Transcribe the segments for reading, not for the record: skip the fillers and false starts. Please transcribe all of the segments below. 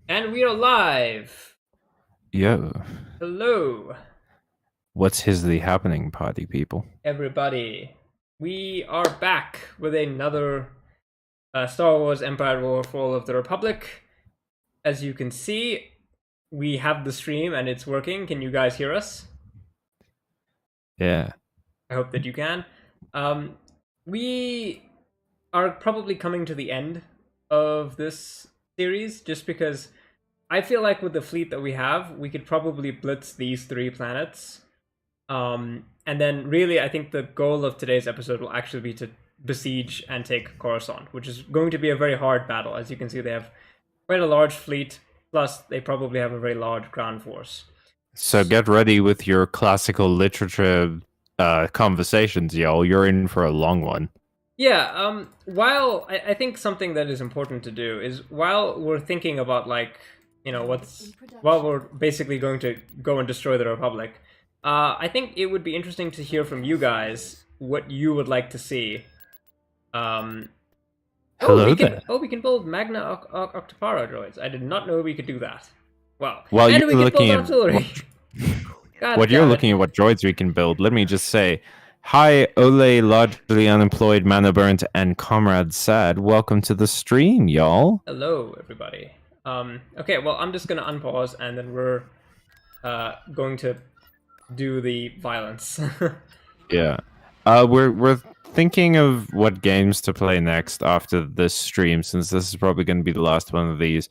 And we are live. Yo, Hello, what's hisly happening, party people? everybody. We are back with another Star Wars Empire War Fall of the Republic. As you can see, we have the stream and it's working. Can you guys hear us? Yeah. I hope that you can. Um, we are probably coming to the end of this series just because I feel like with the fleet that we have, we could probably blitz these three planets. And then really, I think the goal of today's episode will actually be to besiege and take Coruscant, which is going to be a very hard battle. As you can see, they have quite a large fleet, plus they probably have a very large ground force. So get ready with your classical literature conversations, y'all. You're in for a long one. Yeah, while I think something that is important to do is while we're thinking about while we're basically going to go and destroy the Republic, I think it would be interesting to hear from you guys what you would like to see. Um, Hello there. we can build Magna Octopara droids. I did not know we could do that. Wow, While and you're we can build looking at artillery. God what you're damn it! looking at what droids we can build, let me just say, hi, Ole, largely unemployed, mana burnt, and comrade sad. Welcome to the stream, y'all. Hello, everybody. Okay, well, I'm just gonna unpause, and then we're going to do the violence. Yeah. We're thinking of what games to play next after this stream, since this is probably going to be the last one of these.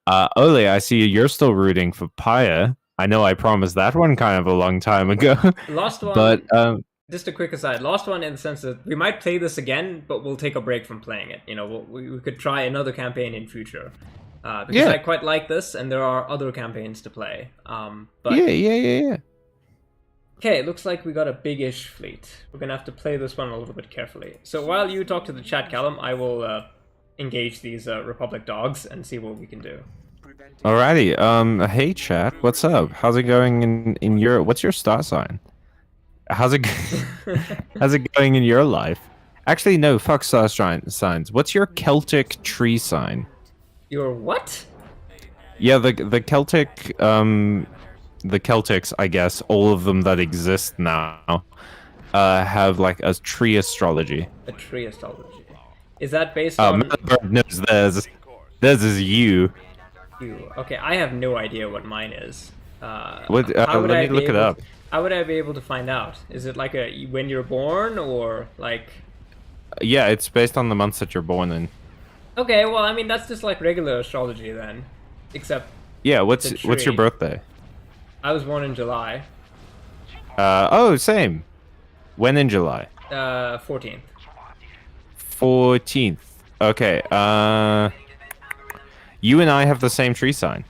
Ole, I see you're still rooting for Paya. I know I promised that one kind of a long time ago, Last but one, just a quick aside. Last one in the sense that we might play this again, but we'll take a break from playing it. You know, we could try another campaign in future. Because yeah, I quite like this, and there are other campaigns to play. But yeah. okay, it looks like we got a big-ish fleet. We're gonna have to play this one a little bit carefully. So while you talk to the chat, Callum, I will engage these Republic dogs and see what we can do. Alrighty. Hey chat, what's up? How's it going in your? What's your star sign? How's it? How's it going in your life? Actually, no. Fuck signs. What's your Celtic tree sign? Your what? Yeah, the Celtic the Celtics, I guess, all of them that exist now, have like a tree astrology. A tree astrology. Is that based on Bird knows theirs. Theirs is you. you? Okay, I have no idea what mine is. What? How would Let I me be look it able? up. How would I be able to find out? Is it like a when you're born or like? Yeah, it's based on the months that you're born in. Okay, well, I mean that's just like regular astrology then, except Yeah, it's a what's your tree. birthday? I was born in July, Oh, same. When in July? 14th. 14th. Okay. You and I have the same tree sign.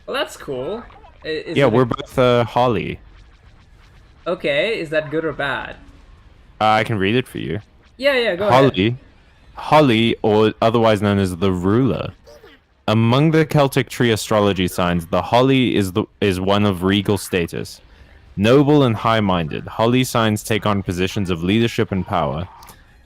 Well, that's cool. Is Yeah, it we're both Holly. okay? Is that good or bad? I can read it for you. Yeah, yeah. Go ahead. Holly, or otherwise known as the ruler. Among the Celtic tree astrology signs, the Holly is one of regal status. Noble and high-minded, Holly signs take on positions of leadership and power.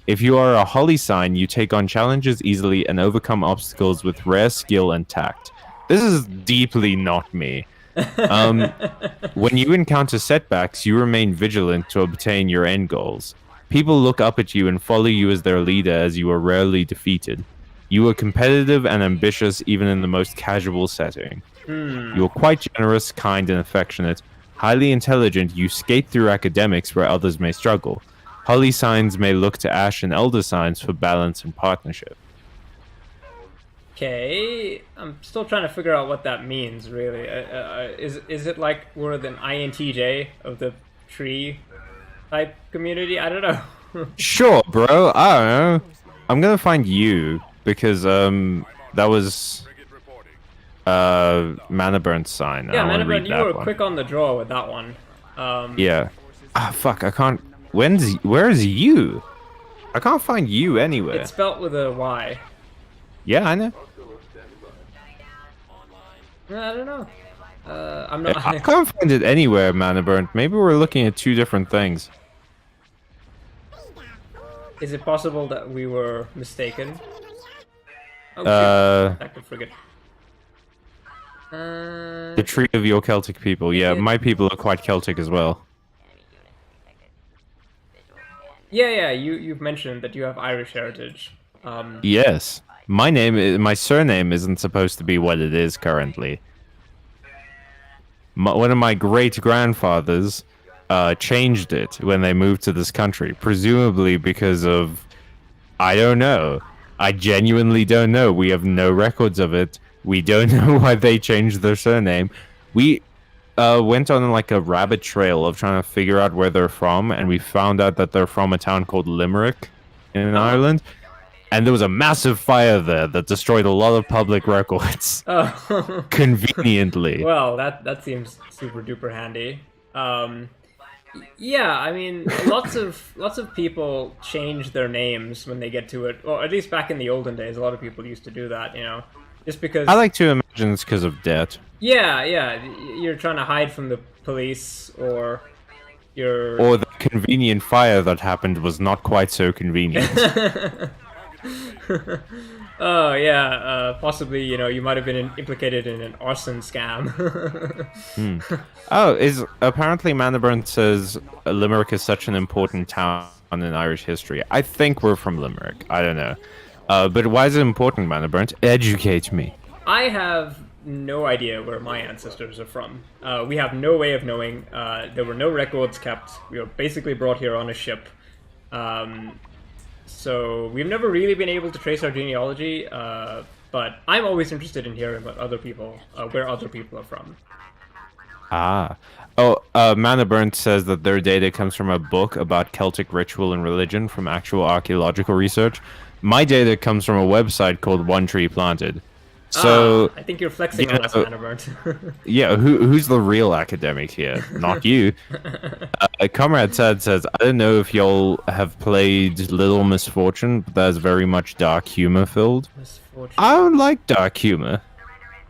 If you are a Holly sign, you take on challenges easily and overcome obstacles with rare skill and tact. This is deeply not me. When you encounter setbacks, you remain vigilant to obtain your end goals. People look up at you and follow you as their leader, as you are rarely defeated. You are competitive and ambitious even in the most casual setting. You are quite generous, kind, and affectionate. Highly intelligent, you skate through academics where others may struggle. Holly signs may look to Ash and Elder signs for balance and partnership. Okay, I'm still trying to figure out what that means. Really, is it like we're an INTJ of the tree type community? I don't know. Sure, bro. I don't know. I'm gonna find you because that was Mana Burnt sign. Yeah, I want to Manabun, read you were that one. quick on the draw with that one. Yeah. Ah, fuck. I can't. Where's you? I can't find you anywhere. It's spelt with a Y. Yeah, I know. I don't know. I'm I not. can't find it anywhere, Mana Burnt. Maybe we're looking at two different things. Is it possible that we were mistaken? Oh, Uh, shoot. I could forget. The tree of your Celtic people. Yeah, my people are quite Celtic as well. Yeah. You've mentioned that you have Irish heritage. Yes. My surname isn't supposed to be what it is currently. One of my great grandfathers changed it when they moved to this country, presumably because of, I don't know. I genuinely don't know. We have no records of it. We don't know why they changed their surname. We went on like a rabbit trail of trying to figure out where they're from, and we found out that they're from a town called Limerick in Ireland. And there was a massive fire there that destroyed a lot of public records. Oh. Conveniently. Well, that seems super duper handy. Yeah, I mean, lots of people change their names when they get to it. Well, at least back in the olden days, a lot of people used to do that. Just because. I like to imagine it's because of debt. Yeah. You're trying to hide from the police, or you're. Or the convenient fire that happened was not quite so convenient. Oh yeah, possibly. You might have been implicated in an arson scam. Oh, apparently Mannerburn says Limerick is such an important town in Irish history. I think we're from Limerick. I don't know. But why is it important, Mannerburn? Educate me. I have no idea where my ancestors are from. We have no way of knowing. There were no records kept. We were basically brought here on a ship. So we've never really been able to trace our genealogy, but I'm always interested in hearing what where other people are from. Ah. Oh, Mannerburn says that their data comes from a book about Celtic ritual and religion from actual archaeological research. My data comes from a website called One Tree Planted. So I think you're flexing on us, Mannerburn. Yeah, who's the real academic here? Not you. Comrade Sad says, I don't know if y'all have played Little Misfortune, but that's very much dark humor filled. Misfortune. I don't like dark humor.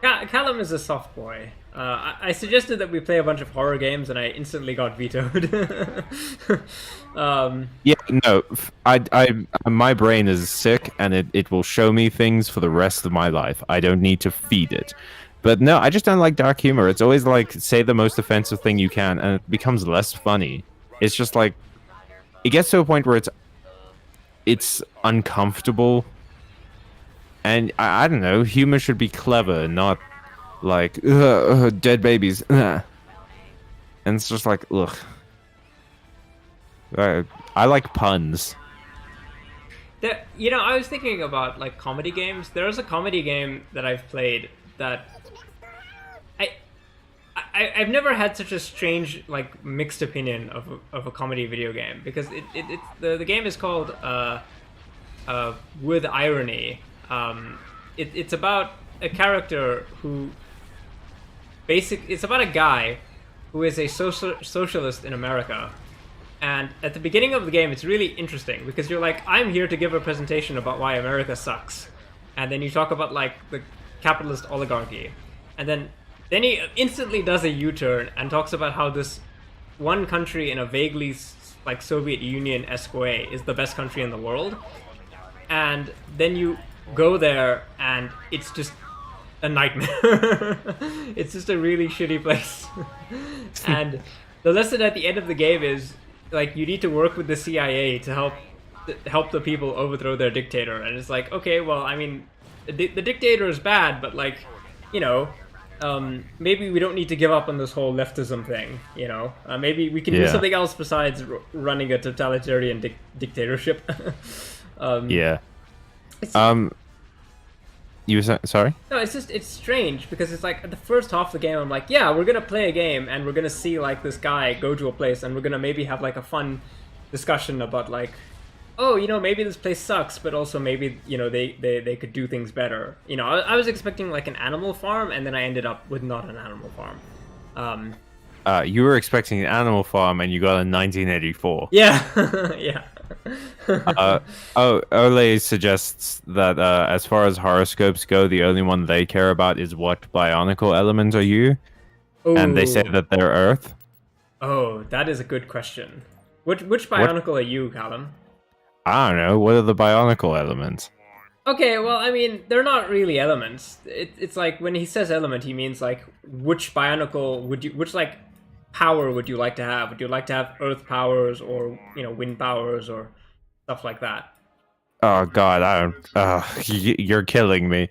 Callum is a soft boy. I suggested that we play a bunch of horror games, and I instantly got vetoed. Yeah, no, my brain is sick, and it will show me things for the rest of my life. I don't need to feed it. But no, I just don't like dark humor. It's always like, say the most offensive thing you can, and it becomes less funny. It's just like, it gets to a point where it's uncomfortable. And I don't know, humor should be clever, not like, dead babies. And it's just like, ugh. I like puns. I was thinking about like comedy games. There's a comedy game that I've played that I've never had such a strange like mixed opinion of a comedy video game, because the game is called With Irony. It's about a character who it's about a guy who is a socialist in America. And at the beginning of the game, it's really interesting because you're like, I'm here to give a presentation about why America sucks. And then you talk about like the capitalist oligarchy. And then he instantly does a U-turn and talks about how this one country in a vaguely like Soviet Union-esque way is the best country in the world. And then you go there and it's just a nightmare. It's just a really shitty place. And the lesson at the end of the game is, like, you need to work with the CIA to help the people overthrow their dictator. And it's like, okay, well, I mean, the dictator is bad, but like, maybe we don't need to give up on this whole leftism thing. Maybe we can do something else besides running a totalitarian dictatorship. Yeah. You were sorry? No, it's strange because it's like at the first half of the game I'm like, yeah, we're gonna play a game and we're gonna see like this guy go to a place and we're gonna maybe have like a fun discussion about like, oh, maybe this place sucks, but also maybe they could do things better. I was expecting like an Animal Farm, and then I ended up with not an Animal Farm. You were expecting an Animal Farm and you got a 1984. Yeah. Yeah. Ole suggests that as far as horoscopes go, the only one they care about is what bionicle element are you, and they say that they're Earth. Oh, that is a good question. Which bionicle are you, Callum? I don't know. What are the bionicle elements? Okay, well, I mean, they're not really elements. It's like when he says element, he means like which bionicle which like power would you like to have? Would you like to have earth powers or wind powers or stuff like that? Oh God, I don't. You're killing me.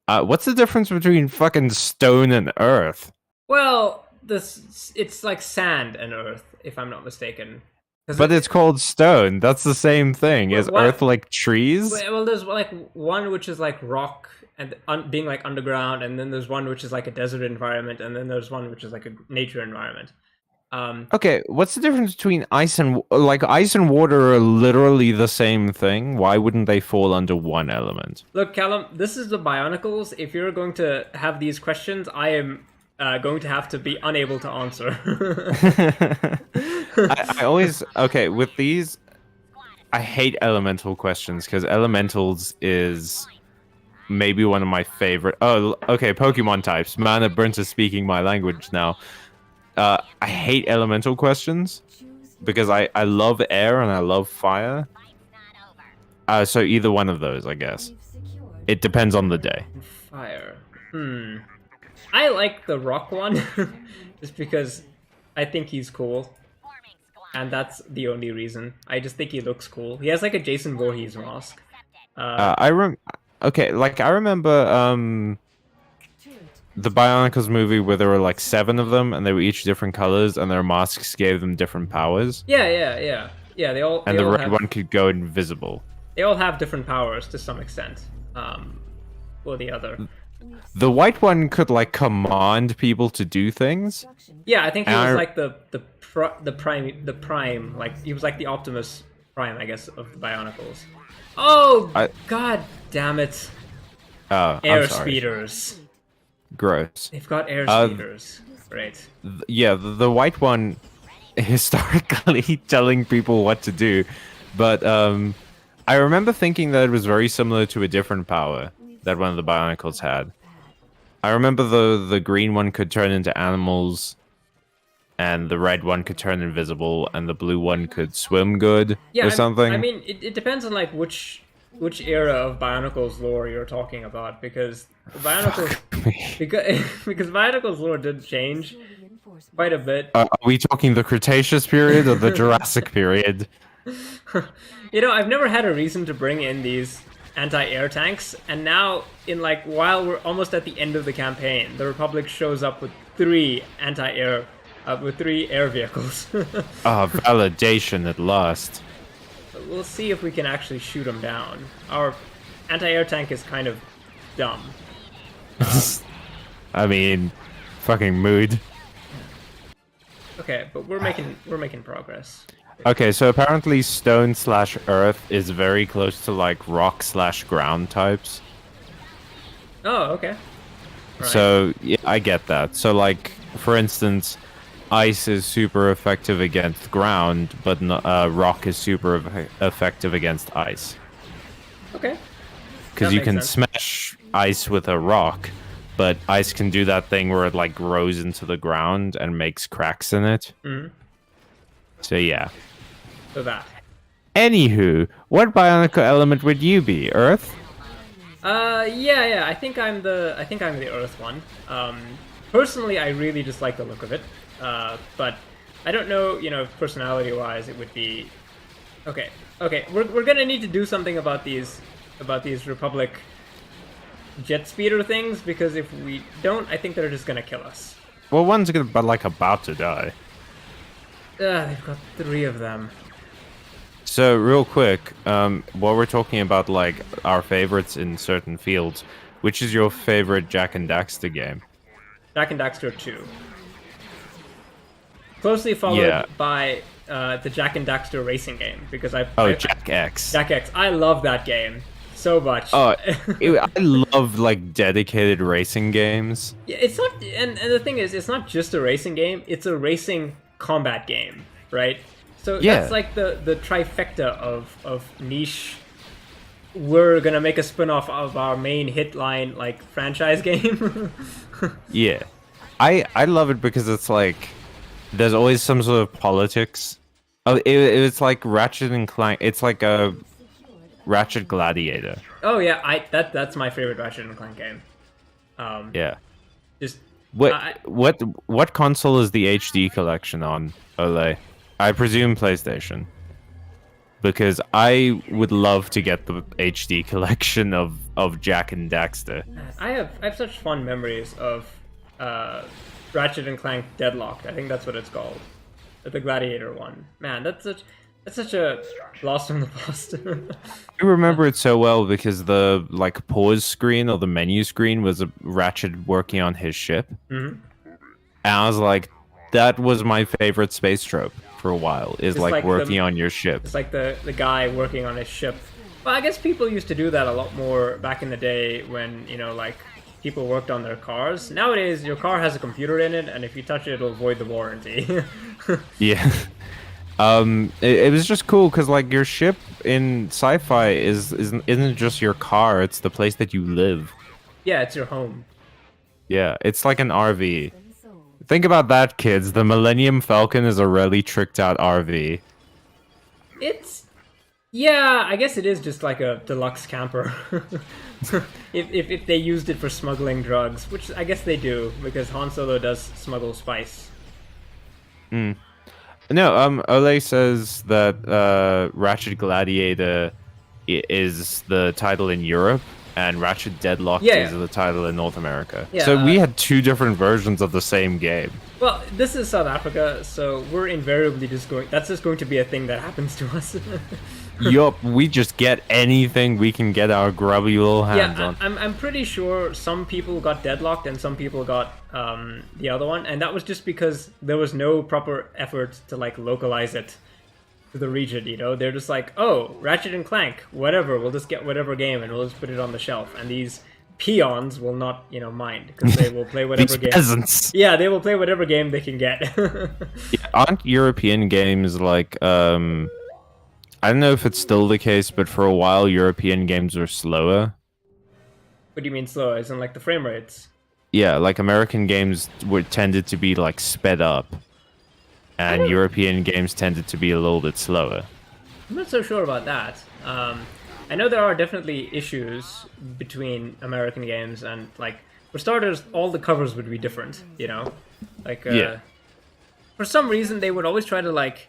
What's the difference between fucking stone and earth? Well, this it's like sand and earth, if I'm not mistaken. Because But it's called stone. That's the same thing. Is earth what? like trees? Well, there's like one which is like rock and being like underground, and then there's one which is like a desert environment, and then there's one which is like a nature environment. Okay, what's the difference between ice and water are literally the same thing? Why wouldn't they fall under one element? Look, Callum, this is the Bionicles. If you're going to have these questions, I am going to have to be unable to answer. I always with these. I hate elemental questions because elementals is maybe one of my favorite. Oh, okay, Pokemon types. Man, Burnt is speaking my language now. I hate elemental questions because I love air and I love fire. So either one of those, I guess. It depends on the day. Fire. I like the rock one, just because I think he's cool. And that's the only reason. I just think he looks cool. He has like a Jason Voorhees mask. I remember the Bionicles movie where there were like 7 of them and they were each different colors and their masks gave them different powers. Yeah. They all And the all red have, one could go invisible. They all have different powers to some extent. Or the other. The white one could like command people to do things. Yeah, I think he was like the prime, like he was like the Optimus Prime, I guess, of the Bionicles. Oh, God damn it! Air speeders. Gross. They've got air speeders. Great. The white one historically telling people what to do, but I remember thinking that it was very similar to a different power that one of the Bionicles had. I remember the green one could turn into animals, and the red one could turn invisible, and the blue one could swim good or something. I mean, it depends on like which era of Bionicles lore you're talking about, because Bionicles because Bionicles lore did change quite a bit. Are we talking the Cretaceous period or the Jurassic period? I've never had a reason to bring in these anti-air tanks, and now while we're almost at the end of the campaign, the Republic shows up with 3 anti-air with 3 air vehicles. Validation at last. We'll see if we can actually shoot them down. Our anti-air tank is kind of dumb. I mean, fucking mood. Okay, but we're making progress. Okay, so apparently stone/earth is very close to like rock/ground types. Oh, okay. Right. So yeah, I get that. So like, for instance, ice is super effective against ground, but rock is super effective against ice. Okay. Because you can smash ice with a rock, but ice can do that thing where it like grows into the ground and makes cracks in it. Mm-hmm. So yeah. So that. Anywho, what bionicle element would you be? Earth? Yeah. I think I'm the Earth one. Personally, I really just like the look of it. But I don't know, personality-wise, it would be. Okay. We're gonna need to do something about these Republic jet speeder things, because if we don't, I think they're just gonna kill us. Well, one's about to die. They've got 3 of them. So real quick, while we're talking about like our favorites in certain fields, which is your favorite Jak and Daxter game? Jak and Daxter 2. Closely followed by the Jak and Daxter racing game, because Jak X. Jak X. I love that game so much. I love like dedicated racing games. Yeah, it's not, and the thing is, it's not just a racing game; it's a racing combat game, right? So that's like the trifecta of niche. We're gonna make a spin-off of our main hitline like franchise game. Yeah, I love it because it's like there's always some sort of politics. Oh, it's like Ratchet and Clank. It's like Ratchet Gladiator. Oh yeah, that's my favorite Ratchet and Clank game. Yeah. Just What I, what console is the HD collection on, Ole? I presume PlayStation. Because I would love to get the HD collection of Jack and Daxter. I have such fond memories of Ratchet and Clank Deadlocked. I think that's what it's called, the Gladiator one. Man, that's such a loss from the past. I remember it so well because the like pause screen or the menu screen was a Ratchet working on his ship, Mm-hmm. and I was like, that was my favorite space trope for a while. Is It's like like working on your ship. It's like the guy working on his ship. Well, I guess people used to do that a lot more back in the day when, like people worked on their cars. Nowadays, your car has a computer in it, and if you touch it, it'll void the warranty. Yeah. It was just cool because like your ship in sci-fi isn't just your car; it's the place that you live. Yeah, it's your home. Yeah, it's like an RV. Think about that, kids. The Millennium Falcon is a really tricked out RV. Yeah, I guess it is just like a deluxe camper. if they used it for smuggling drugs, which I guess they do, because Han Solo does smuggle spice. No, Ole says that Ratchet Gladiator is the title in Europe, and Ratchet Deadlocked is the title in North America. Yeah, So we had two different versions of the same game. Well, this is South Africa, so we're invariably that's just going to be a thing that happens to us. Yup, we just get anything we can get our grubby little hands on. I'm pretty sure some people got Deadlocked and some people got the other one, and that was just because there was no proper effort to like localize it to the region. They're just like, oh, Ratchet and Clank, whatever. We'll just get whatever game and we'll just put it on the shelf, and these peons will not, mind, because they will play whatever game. Peasants. Yeah, they will play whatever game they can get. Yeah, aren't European games like I don't know if it's still the case, but for a while European games were slower. What do you mean slow? As in like the frame rates? Yeah, like American games were tended to be like sped up, and European games tended to be a little bit slower. I'm not so sure about that. I know there are definitely issues between American games, and like for starters, all the covers would be different. Like for some reason they would always try to like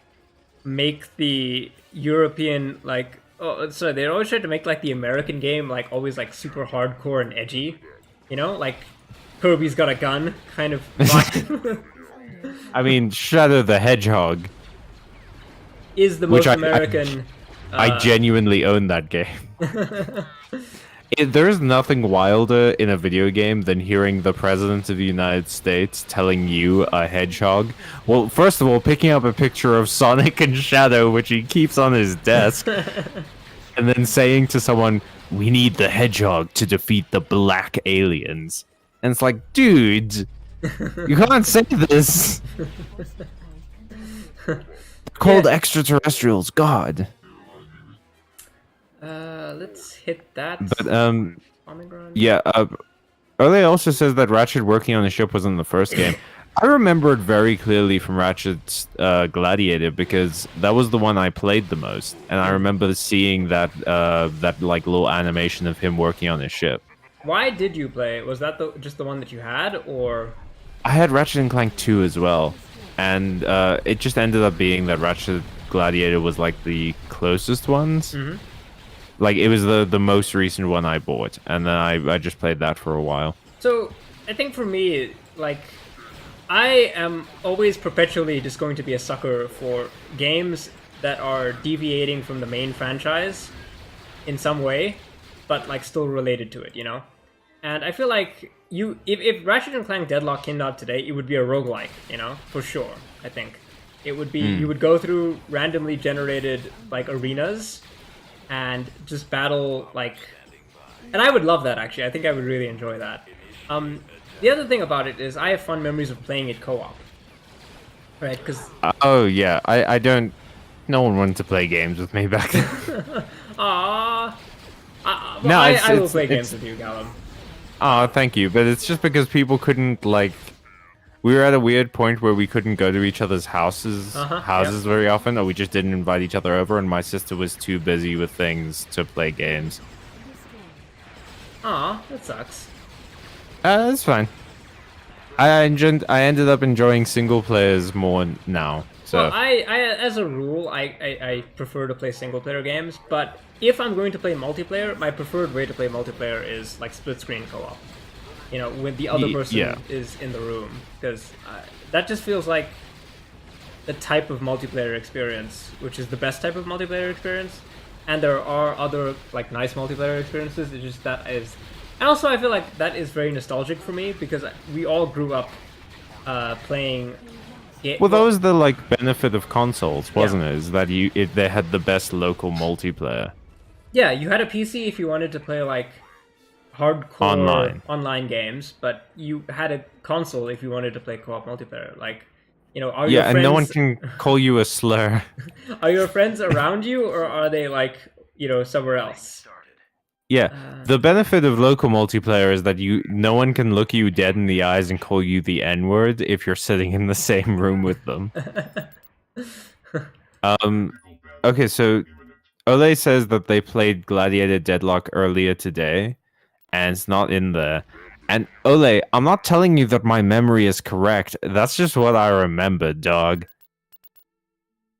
make the European like they always try to make like the American game like always like super hardcore and edgy. Like Kirby's got a gun kind of vibe. I mean, Shadow the Hedgehog is the most American. I genuinely own that game. There's nothing wilder in a video game than hearing the President of the United States telling you a hedgehog. Well, first of all, picking up a picture of Sonic and Shadow, which he keeps on his desk, and then saying to someone, "We need the hedgehog to defeat the black aliens." And it's like, dude, you can't say this. They're called extraterrestrials, God. Let's hit that. But yeah. Early also says that Ratchet working on the ship wasn't the first game. I remember it very clearly from Ratchet's Gladiator because that was the one I played the most, and I remember seeing that like little animation of him working on his ship. Why did you play it? Was that just the one that you had, or? I had Ratchet and Clank 2 as well, and it just ended up being that Ratchet Gladiator was like the closest ones. Mm-hmm. Like it was the most recent one I bought, and then I just played that for a while. So I think for me, like, I am always perpetually just going to be a sucker for games that are deviating from the main franchise in some way, but like still related to it, And I feel like if Ratchet and Clank Deadlock came out today, it would be a roguelike, for sure. I think it would be you would go through randomly generated like arenas and just battle like, and I would love that actually. I think I would really enjoy that. The other thing about it is I have fun memories of playing it co-op, right? Because oh yeah, I don't. No one wanted to play games with me back then. Aww. No, I will play games with you, Callum. Oh, thank you. But it's just because people couldn't like. we were at a weird point where we couldn't go to each other's houses Yep. very often, or we just didn't invite each other over, and my sister was too busy with things to play games. Aw, that sucks. That's fine. I ended up enjoying single players more now. So Well, I as a rule, I prefer to play single player games, but if I'm going to play multiplayer, my preferred way to play multiplayer is like split screen co-op. You know, when the other person yeah. is in the room, because that just feels like the type of multiplayer experience, which is the best type of multiplayer experience. And there are other like nice multiplayer experiences. It's just that is, and also I feel like that is very nostalgic for me because we all grew up playing. Well, that was the like benefit of consoles, wasn't it? Is that they had the best local multiplayer Yeah, you had a PC if you wanted to play like hardcore online games, but you had a console if you wanted to play co-op multiplayer. Like, you know, are your Yeah, friends and no one can call you a slur. are your friends around you or are they like, you know, somewhere else? Yeah, the benefit of local multiplayer is that no one can look you dead in the eyes and call you the N-word if you're sitting in the same room with them. Okay, so Ole says that they played Gladiator Deadlock earlier today, and it's not in there. And Ole, I'm not telling you that my memory is correct. That's just what I remember, dog.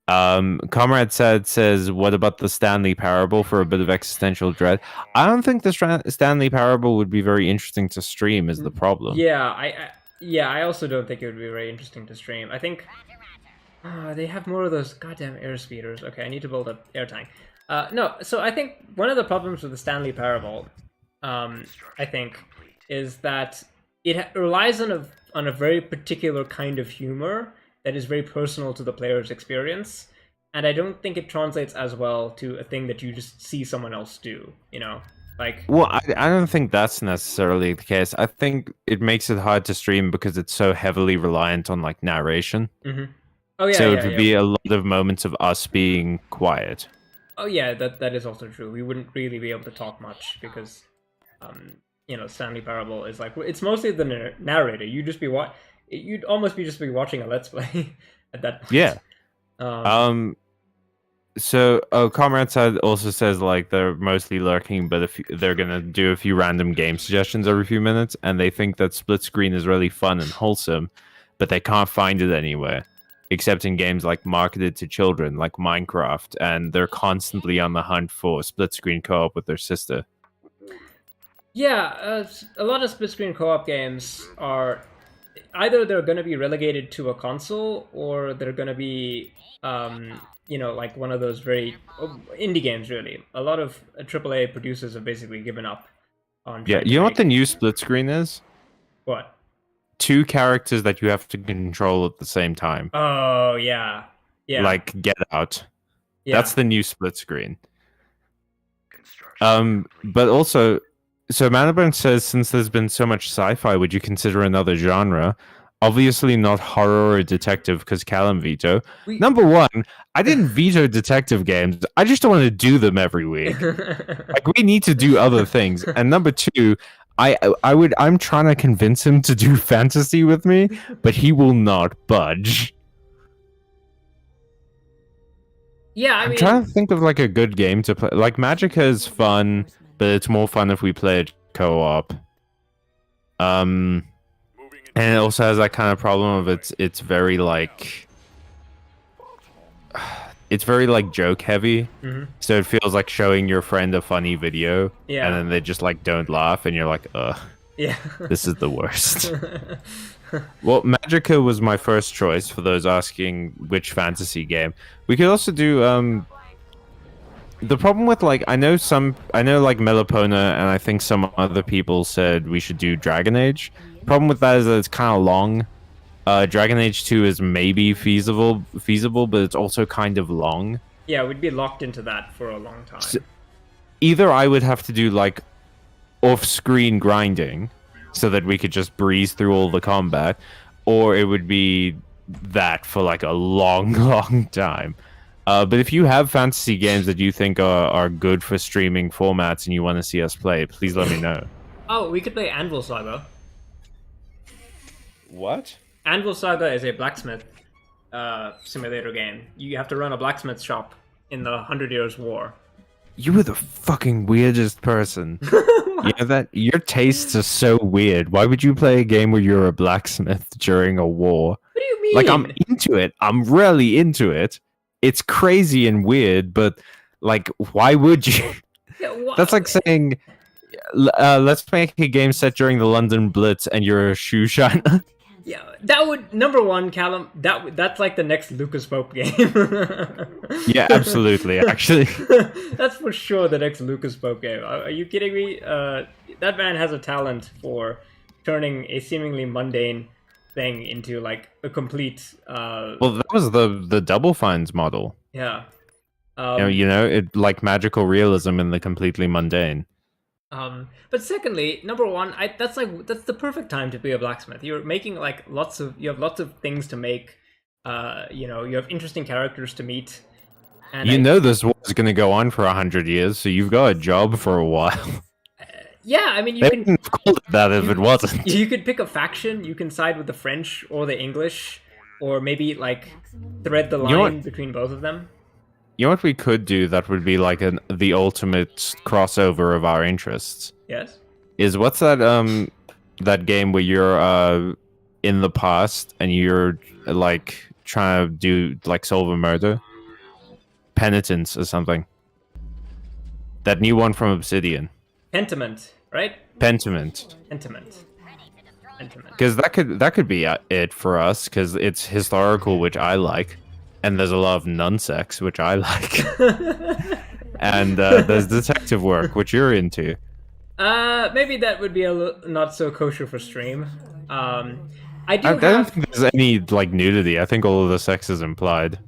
Comrade says, what about the Stanley Parable for a bit of existential dread? I don't think the Stanley Parable would be very interesting to stream. Is the problem? Yeah, I also don't think it would be very interesting to stream. I think they have more of those goddamn air speeders. Okay, I need to build up air tank. No, so I think one of the problems with the Stanley Parable, I think, is that it relies on a very particular kind of humor that is very personal to the player's experience, and I don't think it translates as well to a thing that you just see someone else do, you know? Like, well, I don't think that's necessarily the case. I think it makes it hard to stream because it's so heavily reliant on like narration. mm-hmm. Oh yeah, So yeah, it would yeah. be a lot of moments of us being quiet. Oh yeah, that is also true. We wouldn't really be able to talk much because, you know, Stanley Parable is like it's mostly the narrator. You'd almost be just be watching a let's play at that point. Yeah. So, Comrade also says like they're mostly lurking, but if they're gonna do a few random game suggestions every few minutes, and they think that split screen is really fun and wholesome, but they can't find it anywhere, except in games like marketed to children, like Minecraft, and they're constantly on the hunt for split screen co-op with their sister. Yeah, a lot of split screen co-op games are either they're going to be relegated to a console or they're going to be you know, like one of those very indie games. Really, a lot of AAA producers have basically given up on. Yeah, you know what the new split screen is? What? 2 characters that you have to control at the same time. Oh yeah, yeah. Like Get Out. Yeah. That's the new split screen. But also, so Manaburn says, since there's been so much sci-fi, would you consider another genre? Obviously not horror or detective, because Callum veto. Number one, I didn't veto detective games. I just don't want to do them every week. Like, we need to do other things. And number two, I'm trying to convince him to do fantasy with me, but he will not budge. Yeah, I'm trying to think of like a good game to play. Like Magica is fun, but it's more fun if we play it co-op. And it also has that kind of problem of it's very like joke heavy. Mm-hmm. So it feels like showing your friend a funny video, yeah, and then they just like don't laugh, and you're like, ugh, yeah, this is the worst. Well, Magica was my first choice for those asking which fantasy game. We could also do the problem with like I know like Melopona and I think some other people said we should do Dragon Age. Problem with that is that it's kind of long. Dragon Age 2 is maybe feasible, but it's also kind of long. Yeah, we'd be locked into that for a long time. So either I would have to do like off-screen grinding so that we could just breeze through all the combat, or it would be that for like a long, long time. But if you have fantasy games that you think are good for streaming formats and you want to see us play, please let me know. Oh, we could play Anvil Saga. What? Anvil Saga is a blacksmith simulator game. You have to run a blacksmith shop in the 100 Years' War. You were the fucking weirdest person. You know that? Your tastes are so weird. Why would you play a game where you're a blacksmith during a war? What do you mean? Like, I'm into it. I'm really into it. It's crazy and weird, but, like, why would you? Yeah, That's like saying, let's make a game set during the London Blitz and you're a shoe shiner. Yeah, that would number one, Callum. That's like the next Lucas Pope game. Yeah, absolutely. Actually, that's for sure the next Lucas Pope game. Are you kidding me? That man has a talent for turning a seemingly mundane thing into like a complete. well, that was the Double Fines model. Yeah. It like magical realism in the completely mundane. But secondly, number one, that's the perfect time to be a blacksmith. You're making like you have lots of things to make. You have interesting characters to meet. And this war is going to go on for 100 years, so you've got a job for a while. Yeah, I mean, they wouldn't have called it that if it wasn't. You could pick a faction. You can side with the French or the English, or maybe like thread the line between both of them. You know what we could do that would be like the ultimate crossover of our interests? Yes. Is what's that game where you're in the past and you're like trying to do like solve a murder? Penitence or something. That new one from Obsidian. Pentiment, right? Pentiment. Because that could be it for us, because it's historical, which I like. And there's a lot of nun-sex, which I like. And there's detective work, which you're into. Maybe that would be not so kosher for stream. I don't think there's any like nudity. I think all of the sex is implied.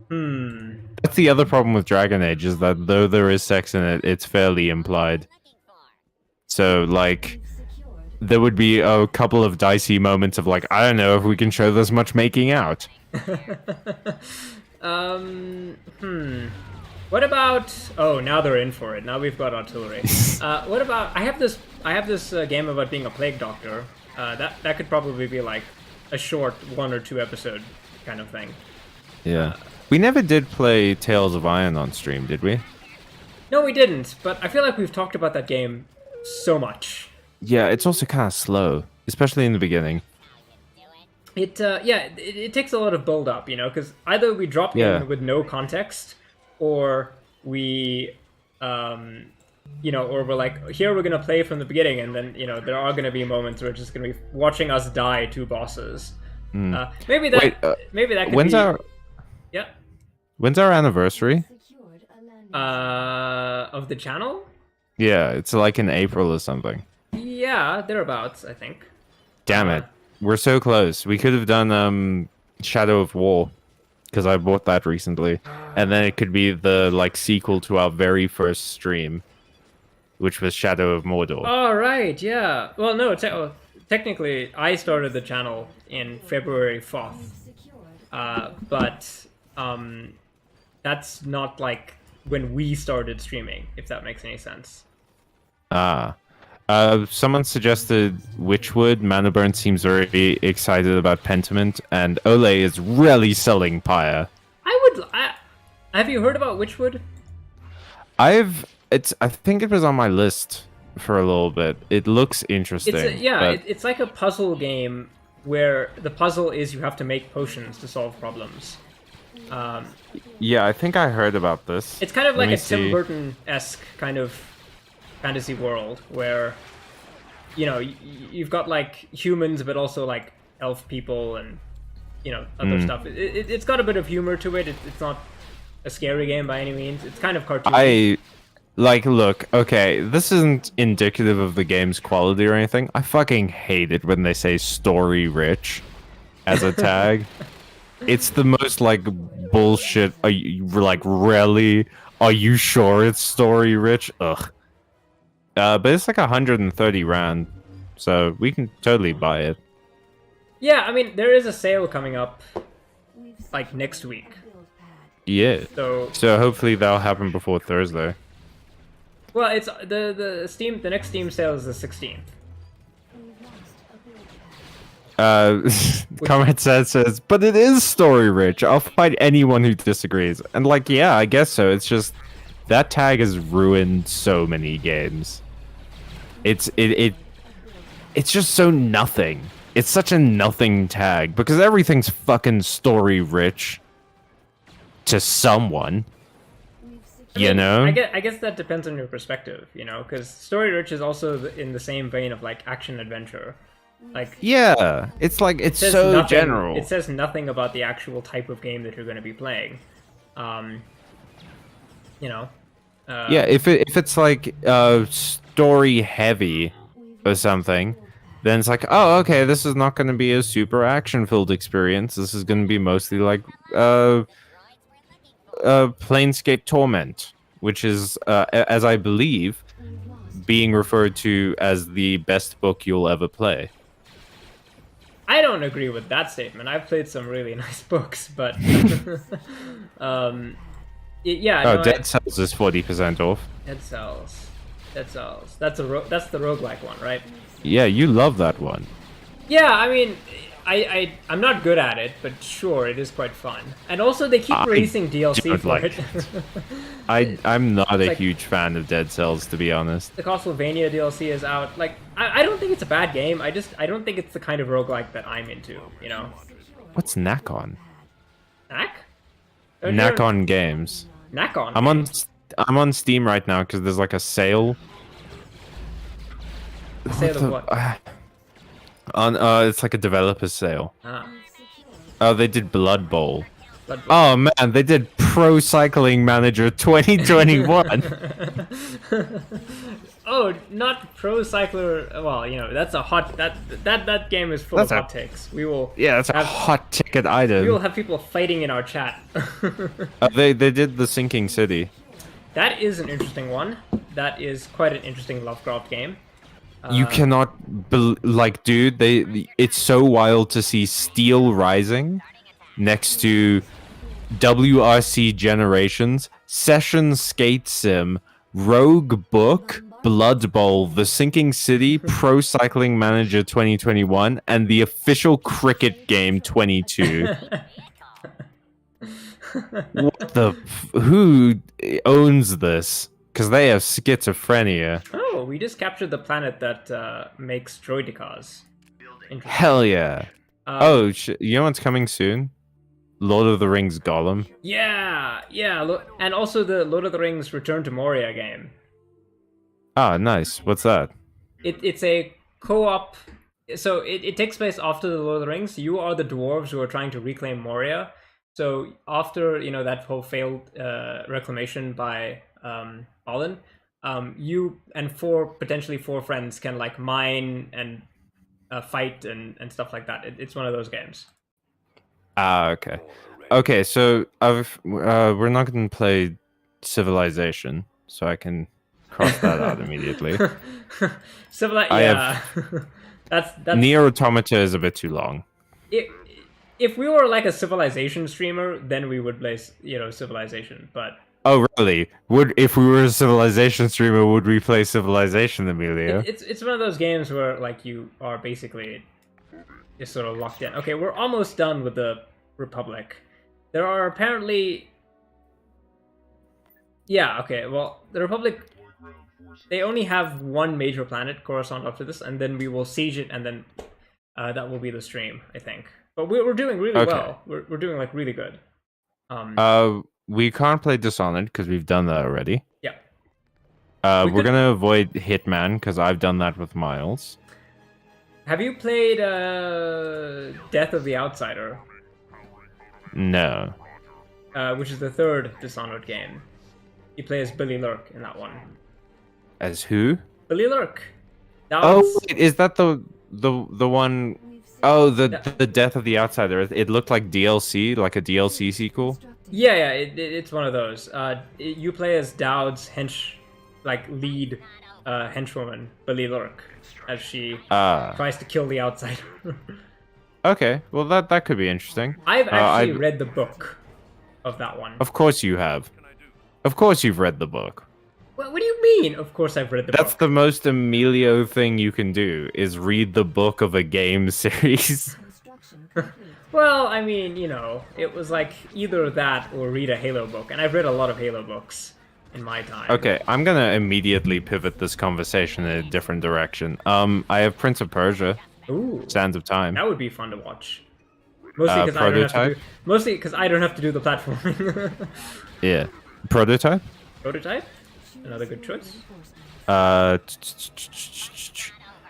That's the other problem with Dragon Age, is that though there is sex in it, it's fairly implied. So like, there would be a couple of dicey moments of like, I don't know if we can show this much making out. What about? Oh, now they're in for it. Now we've got artillery. What about? I have this game about being a plague doctor. That could probably be like a short 1 or 2 episode kind of thing. Yeah, we never did play Tales of Iron on stream, did we? No, we didn't. But I feel like we've talked about that game so much. Yeah, it's also kind of slow, especially in the beginning. It takes a lot of build up, because either we drop in with no context, or we, or we're like, here we're gonna play from the beginning, and then there are gonna be moments where it's just gonna be watching us die 2 bosses. Maybe that could when's be. When's our anniversary? Of the channel? Yeah, it's like in April or something. Yeah, thereabouts, I think. Damn it. We're so close. We could have done Shadow of War, because I bought that recently. And then it could be the like sequel to our very first stream, which was Shadow of Mordor. Oh, right, yeah. Well, no, technically, I started the channel in February 4th. But that's not like when we started streaming, if that makes any sense. Someone suggested Witchwood. Manaburn seems very excited about Pentiment, and Ole is really selling Pyre. Have you heard about Witchwood? I think it was on my list for a little bit. It looks interesting. It's like a puzzle game where the puzzle is you have to make potions to solve problems. Yeah, I think I heard about this. It's kind of like a Tim Burton-esque kind of fantasy world where, you've got like humans, but also like elf people and, other stuff. It's got a bit of humor to it. It's not a scary game by any means. It's kind of cartoony. Look, okay, this isn't indicative of the game's quality or anything. I fucking hate it when they say story rich as a tag. It's the most like bullshit. Are you like, really? Are you sure it's story rich? Ugh. But it's like 130 rand, so we can totally buy it. Yeah, I mean, there is a sale coming up like next week. Yeah. So hopefully that'll happen before Thursday. Well, it's the next Steam sale is the 16th. Comrade says, but it is story rich. I'll fight anyone who disagrees. And like, yeah, I guess so. It's just that tag has ruined so many games. It's just so nothing. It's such a nothing tag because everything's fucking story rich to someone. You know? I guess that depends on your perspective, you know, because story rich is also in the same vein of like action adventure. Like, yeah, it's like it's so nothing, general. It says nothing about the actual type of game that you're going to be playing. You know. Yeah, if it's like story heavy or something, then it's like, oh, okay, this is not going to be a super action filled experience. This is going to be mostly like Planescape Torment, which is, as I believe, being referred to as the best book you'll ever play. I don't agree with that statement. I've played some really nice books, but yeah. Oh, No, Dead Cells is 40% off. Dead Cells. That's the roguelike one, right? Yeah, you love that one. Yeah, I mean, I'm not good at it, but sure, it is quite fun. And also, they keep releasing DLC for like it. I'm not a like, huge fan of Dead Cells, to be honest. The Castlevania DLC is out. Like, I don't think it's a bad game. I don't think it's the kind of roguelike that I'm into, you know? What's Nakon? Knack? Nakon Games. Nakon? I'm on Steam right now because there's like a sale. Sale of what? It's like a developer's sale. Ah. Oh, they did Blood Bowl. Blood Bowl. Oh man, they did Pro Cycling Manager 2021. Oh, not Pro Cycler. Well, you know, that's a hot. That game is full of hot takes. We will. Yeah, that's a hot ticket item. We will have people fighting in our chat. They did the Sinking City. That is an interesting one. That is quite an interesting Lovecraft game. You cannot like, dude. It's so wild to see Steel Rising next to WRC Generations, Session Skate Sim, Rogue Book, Blood Bowl, The Sinking City, Pro Cycling Manager 2021, and the official cricket game 22. What the? Who owns this? Because they have schizophrenia. Oh, we just captured the planet that makes droidicars. Hell yeah. You know what's coming soon? Lord of the Rings Gollum. Yeah. And also the Lord of the Rings Return to Moria game. Ah, nice. What's that? It's a co-op. So it takes place after the Lord of the Rings. You are the dwarves who are trying to reclaim Moria. So after, you know, that whole failed reclamation by Balin, you and potentially four friends can like mine and fight and stuff like that. It's one of those games. Ah, okay. Okay, so we're not going to play Civilization, so I can cross that out immediately. That's Nier Automata is a bit too long. If we were like a Civilization streamer, then we would play, you know, Civilization. But oh, really? If we were a Civilization streamer, would we play Civilization, Emilio? It's one of those games where like you are basically just sort of locked in. Okay, we're almost done with the Republic. There are apparently, yeah. Okay, well, the Republic, they only have one major planet, Coruscant, after this, and then we will siege it, and then that will be the stream, I think. But we're doing really well. We're doing like really good. We can't play Dishonored because we've done that already. Yeah. We're gonna avoid Hitman because I've done that with Miles. Have you played Death of the Outsider? No. Which is the third Dishonored game. You play as Billy Lurk in that one. As who? Billy Lurk. Wait, is that the one? Oh, the Death of the Outsider. It looked like DLC, like a DLC sequel. Yeah, it's one of those. You play as Dowd's lead henchwoman, Billy Lurk, as she tries to kill the Outsider. Okay, well that could be interesting. I've actually read the book of that one. Of course you have. Of course you've read the book. What do you mean? Of course I've read the That's book. the most Emilio thing you can do, is read the book of a game series. Well, I mean, it was like either that or read a Halo book, and I've read a lot of Halo books in my time. Okay, I'm gonna immediately pivot this conversation in a different direction. I have Prince of Persia, Ooh, Sands of Time. that would be fun to watch. Mostly because I don't have to Prototype? do. Mostly because I don't have to do the platforming. Yeah. Prototype? Prototype, another good choice. I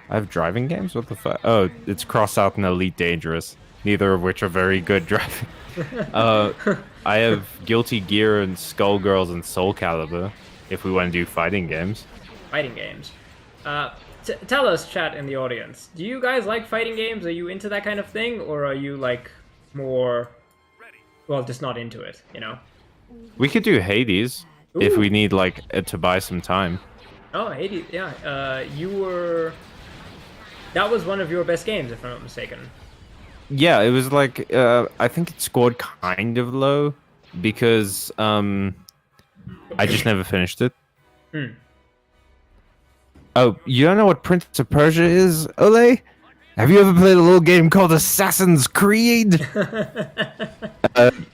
have driving games? What the fuck? Oh, it's Cross Out and Elite Dangerous. Neither of which are very good driving. I have Guilty Gear and Skullgirls and Soul Calibur, if we want to do fighting games. Fighting games. Tell us, chat in the audience. Do you guys like fighting games? Are you into that kind of thing, or are you like more, well, just not into it? We could do Hades, if Ooh. we need, like, to buy some time. Oh, Hades. Yeah. That was one of your best games, if I'm not mistaken. Yeah, it was like, I think it scored kind of low, because, I just never finished it. Oh, you don't know what Prince of Persia is, Ole? Have you ever played a little game called Assassin's Creed?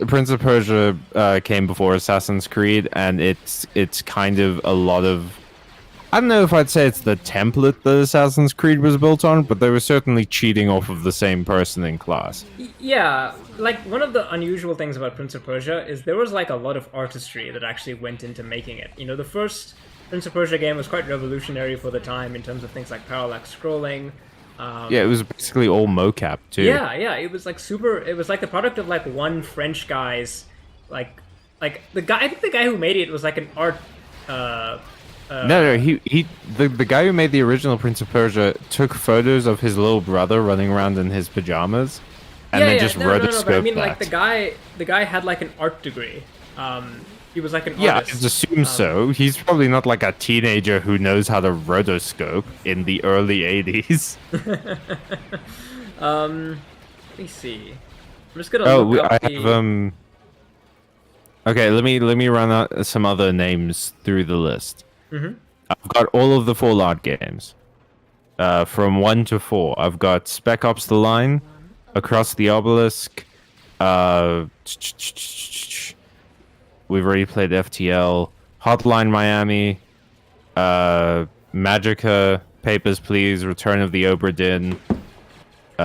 Prince of Persia came before Assassin's Creed, and it's kind of a lot of... I don't know if I'd say it's the template that Assassin's Creed was built on, but they were certainly cheating off of the same person in class. Yeah, like one of the unusual things about Prince of Persia is there was like a lot of artistry that actually went into making it. The first Prince of Persia game was quite revolutionary for the time in terms of things like parallax scrolling. Yeah, it was basically all mocap too. Yeah, it was like super. It was like the product of like one French guy's, like the guy. I think the guy who made it was like an art. No, the guy who made the original Prince of Persia took photos of his little brother running around in his pajamas, and then just rotoscoped but I mean, that. like the guy had like an art degree. He was like an Yeah, artist. I assume so. He's probably not like a teenager who knows how to rotoscope in the early 80s. Let me see. I'm just gonna look up I have Okay, let me run out some other names through the list. I've got all of the Fallout games, from 1 to 4. I've got Spec Ops: The Line, Across the Obelisk. We've already played FTL, Hotline Miami, Magica, Papers, Please, Return of the Obra Dinn,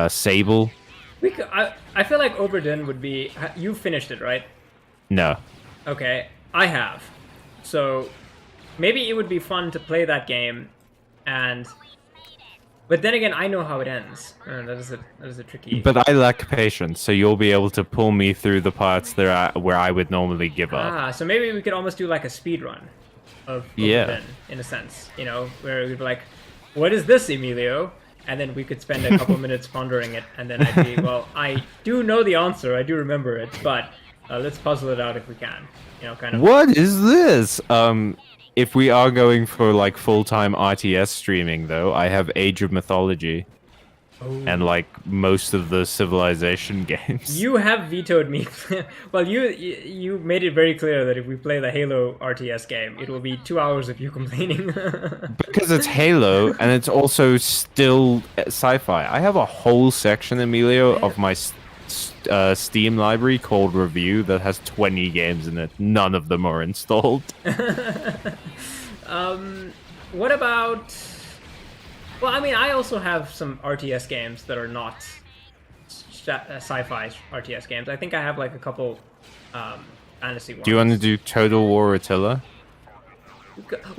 Sable. I feel like Oberdin would be. You finished it, right? No. Okay, I have. So maybe it would be fun to play that game, but then again, I know how it ends. That is a tricky. But I lack patience, so you'll be able to pull me through the parts where I would normally give up. So maybe we could almost do like a speed run of Oberdin, in a sense, where we'd be like, "What is this, Emilio?" And then we could spend a couple minutes pondering it, and then I'd be, "Well, I do know the answer, I do remember it, but let's puzzle it out if we can." Kind of. What is this? If we are going for like full-time RTS streaming, though, I have Age of Mythology. And like most of the Civilization games. You have vetoed me. Well, you made it very clear that if we play the Halo RTS game, it will be 2 hours of you complaining. Because it's Halo, and it's also still sci-fi. I have a whole section, Emilio, of my Steam library called Review that has 20 games in it. None of them are installed. What about... Well, I mean, I also have some RTS games that are not sci-fi RTS games. I think I have like a couple fantasy ones. Do you want to do Total War Attila?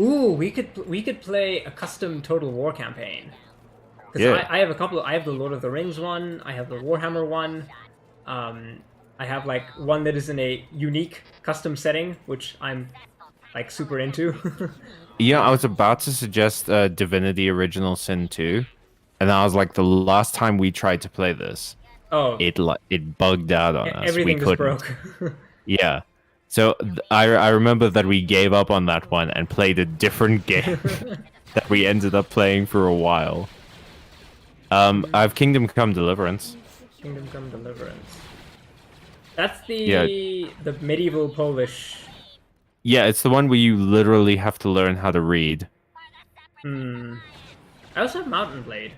Ooh, we could play a custom Total War campaign. Yeah. I have a couple. I have the Lord of the Rings one. I have the Warhammer one. I have like one that is in a unique custom setting, which I'm like super into. Yeah, I was about to suggest Divinity Original Sin 2, and I was like, the last time we tried to play this, it bugged out on us. Everything we just couldn't. broke. Yeah. So I remember that we gave up on that one and played a different game that we ended up playing for a while. I have Kingdom Come Deliverance. Kingdom Come Deliverance. That's the medieval Polish Yeah, it's the one where you literally have to learn how to read. Hmm. I also have Mountain Blade,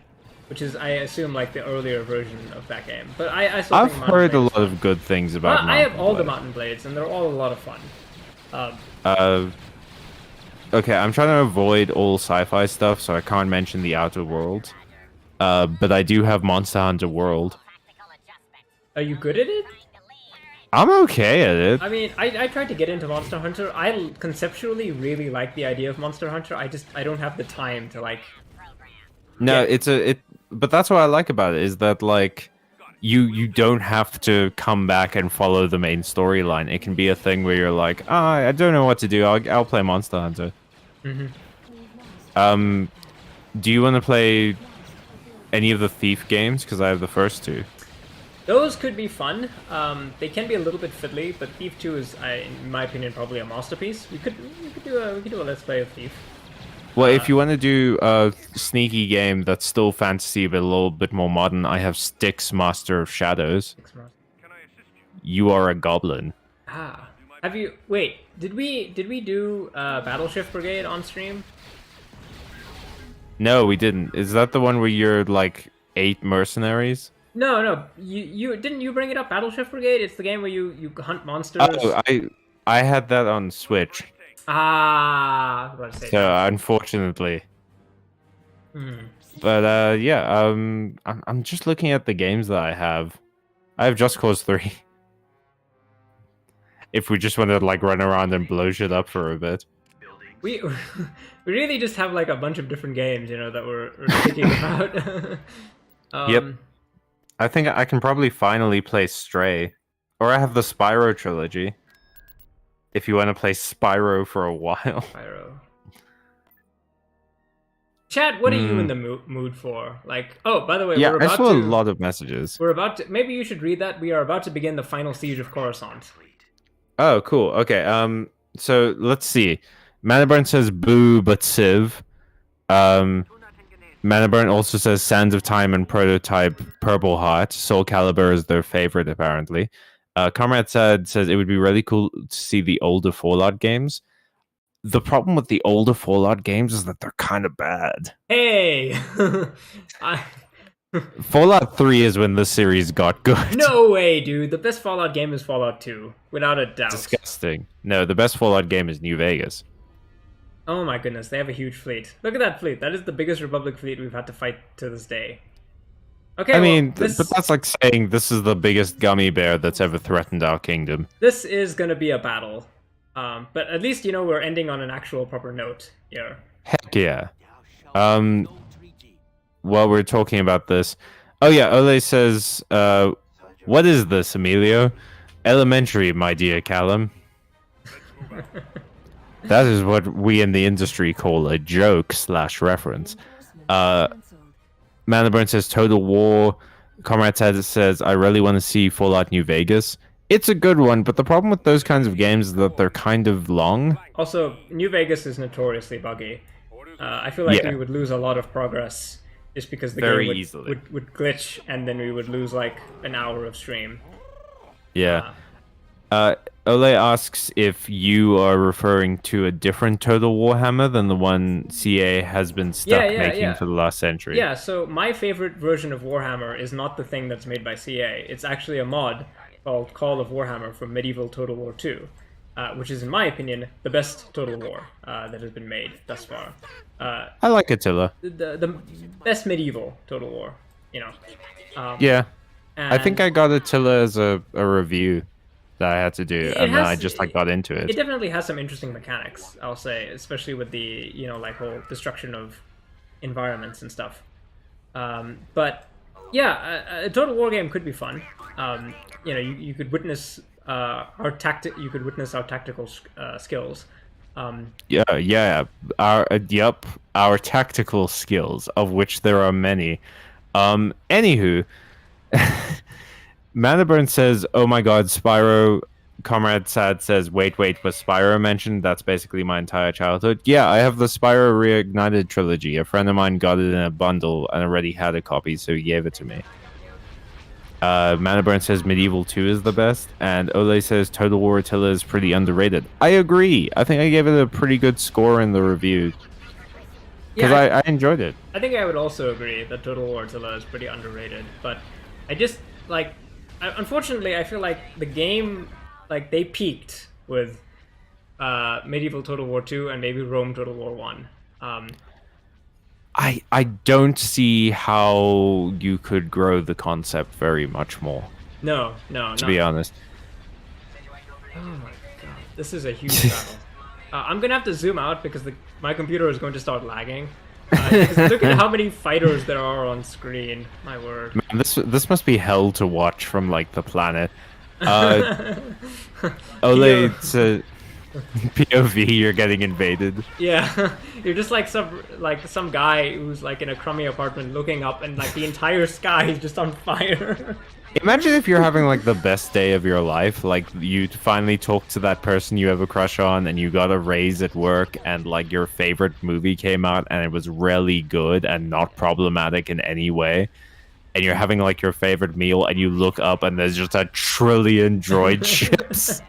which is, I assume, like the earlier version of that game. But I still I've think Mountain heard a Blade is lot fun. of good things Well, about I have Mountain all the Blade. Mountain Blades, and they're all a lot of fun. Um, Uh, okay, I'm trying to avoid all sci-fi stuff, so I can't mention the Outer Worlds. But I do have Monster Hunter World. are you good at it? I'm okay at it. I mean, I tried to get into Monster Hunter. I conceptually really like the idea of Monster Hunter. I don't have the time to like. No, Yeah. but that's what I like about it is that like you don't have to come back and follow the main storyline. It can be a thing where you're like, I don't know what to do. I'll play Monster Hunter. Hmm. Um, do you want to play any of the Thief games? Because I have the first two. Those could be fun. They can be a little bit fiddly, but Thief 2 is, in my opinion, probably a masterpiece. We could do a let's play of Thief. Well, if you want to do a sneaky game that's still fantasy but a little bit more modern, I have Styx Master of Shadows. You are a goblin. Ah, have you? Wait, did we do Battleship Brigade on stream? No, we didn't. Is that the one where you're like 8 mercenaries? No, no. You didn't you bring it up? Battleship Brigade. It's the game where you hunt monsters. Oh, I had that on Switch. Ah, I was about to say So that. unfortunately, Hmm. but yeah, I'm just looking at the games that I have. I have Just Cause 3. If we just want to like run around and blow shit up for a bit. We we really just have like a bunch of different games, that we're thinking about. Yep. um, I think I can probably finally play Stray, or I have the Spyro trilogy. If you want to play Spyro for a while. Pyro. Chat, what are you in the mood for? Like, oh, by the way, Yeah, we're I about saw a to. lot of messages. We're about to. Maybe you should read that. We are about to begin the final siege of Coruscant. Oh, cool. Okay. So let's see. Manaburn says boo, but Civ. Manaburn also says Sands of Time and Prototype Purple Heart. Soul Calibur is their favorite, apparently. Comrade says it would be really cool to see the older Fallout games. The problem with the older Fallout games is that they're kind of bad. Hey, I, Fallout 3 is when the series got good. no way, dude. The best Fallout game is Fallout 2, without a doubt. Disgusting. No, the best Fallout game is New Vegas. Oh my goodness, they have a huge fleet. Look at that fleet. That is the biggest Republic fleet we've had to fight to this day. Okay, I well, mean, this, but that's like saying this is the biggest gummy bear that's ever threatened our kingdom. this is gonna be a battle. But at least, we're ending on an actual proper note here. Heck yeah. While we're talking about this, oh yeah, Ole says, what is this, Emilio? Elementary, my dear Callum. That is what we in the industry call a joke/reference. Manaburn says Total War. Comrade says I really want to see Fallout New Vegas. It's a good one, but the problem with those kinds of games is that they're kind of long. Also, New Vegas is notoriously buggy. I feel like Yeah. we would lose a lot of progress just because the Very game would, easily. would glitch, and then we would lose like an hour of stream. Yeah. Ole asks if you are referring to a different Total Warhammer than the one CA has been stuck making for the last century. Yeah, so my favorite version of Warhammer is not the thing that's made by CA. It's actually a mod called Call of Warhammer from Medieval Total War 2, which is, in my opinion, the best Total War that has been made thus far. I like Attila. The best medieval Total War, Yeah. I think and I got Attila as a review that I had to do, It and then has- I just like got into it it. definitely has some interesting mechanics, I'll say, especially with the, like whole destruction of environments and stuff. But yeah, a Total War game could be fun. You could witness our tactical skills. Yeah. Our tactical skills, of which there are many. Anywho, Manaburn says, "Oh my God, Spyro." Comrade Sad says, "Wait, was Spyro mentioned?" That's basically my entire childhood. Yeah, I have the Spyro Reignited trilogy. A friend of mine got it in a bundle and already had a copy, so he gave it to me. Manaburn says Medieval 2 is the best, and Ole says Total War Attila is pretty underrated. I agree. I think I gave it a pretty good score in the review because Yeah, I enjoyed it. I think I would also agree that Total War Attila is pretty underrated, but I just like, unfortunately, I feel like the game, like they peaked with Medieval Total War 2 and maybe Rome Total War 1. I don't see how you could grow the concept very much more, No, to be honest. Oh my god, this is a huge battle. I'm gonna have to zoom out because my computer is going to start lagging. Because look at how many fighters there are on screen. My word. Man, this must be hell to watch from like the planet. Ole, it's a POV. You're getting invaded. Yeah, you're just like some guy who's like in a crummy apartment looking up, and like the entire sky is just on fire. Imagine if you're having like the best day of your life, like you finally talk to that person you have a crush on and you got a raise at work and like your favorite movie came out and it was really good and not problematic in any way. And you're having like your favorite meal and you look up and there's just a trillion droid ships.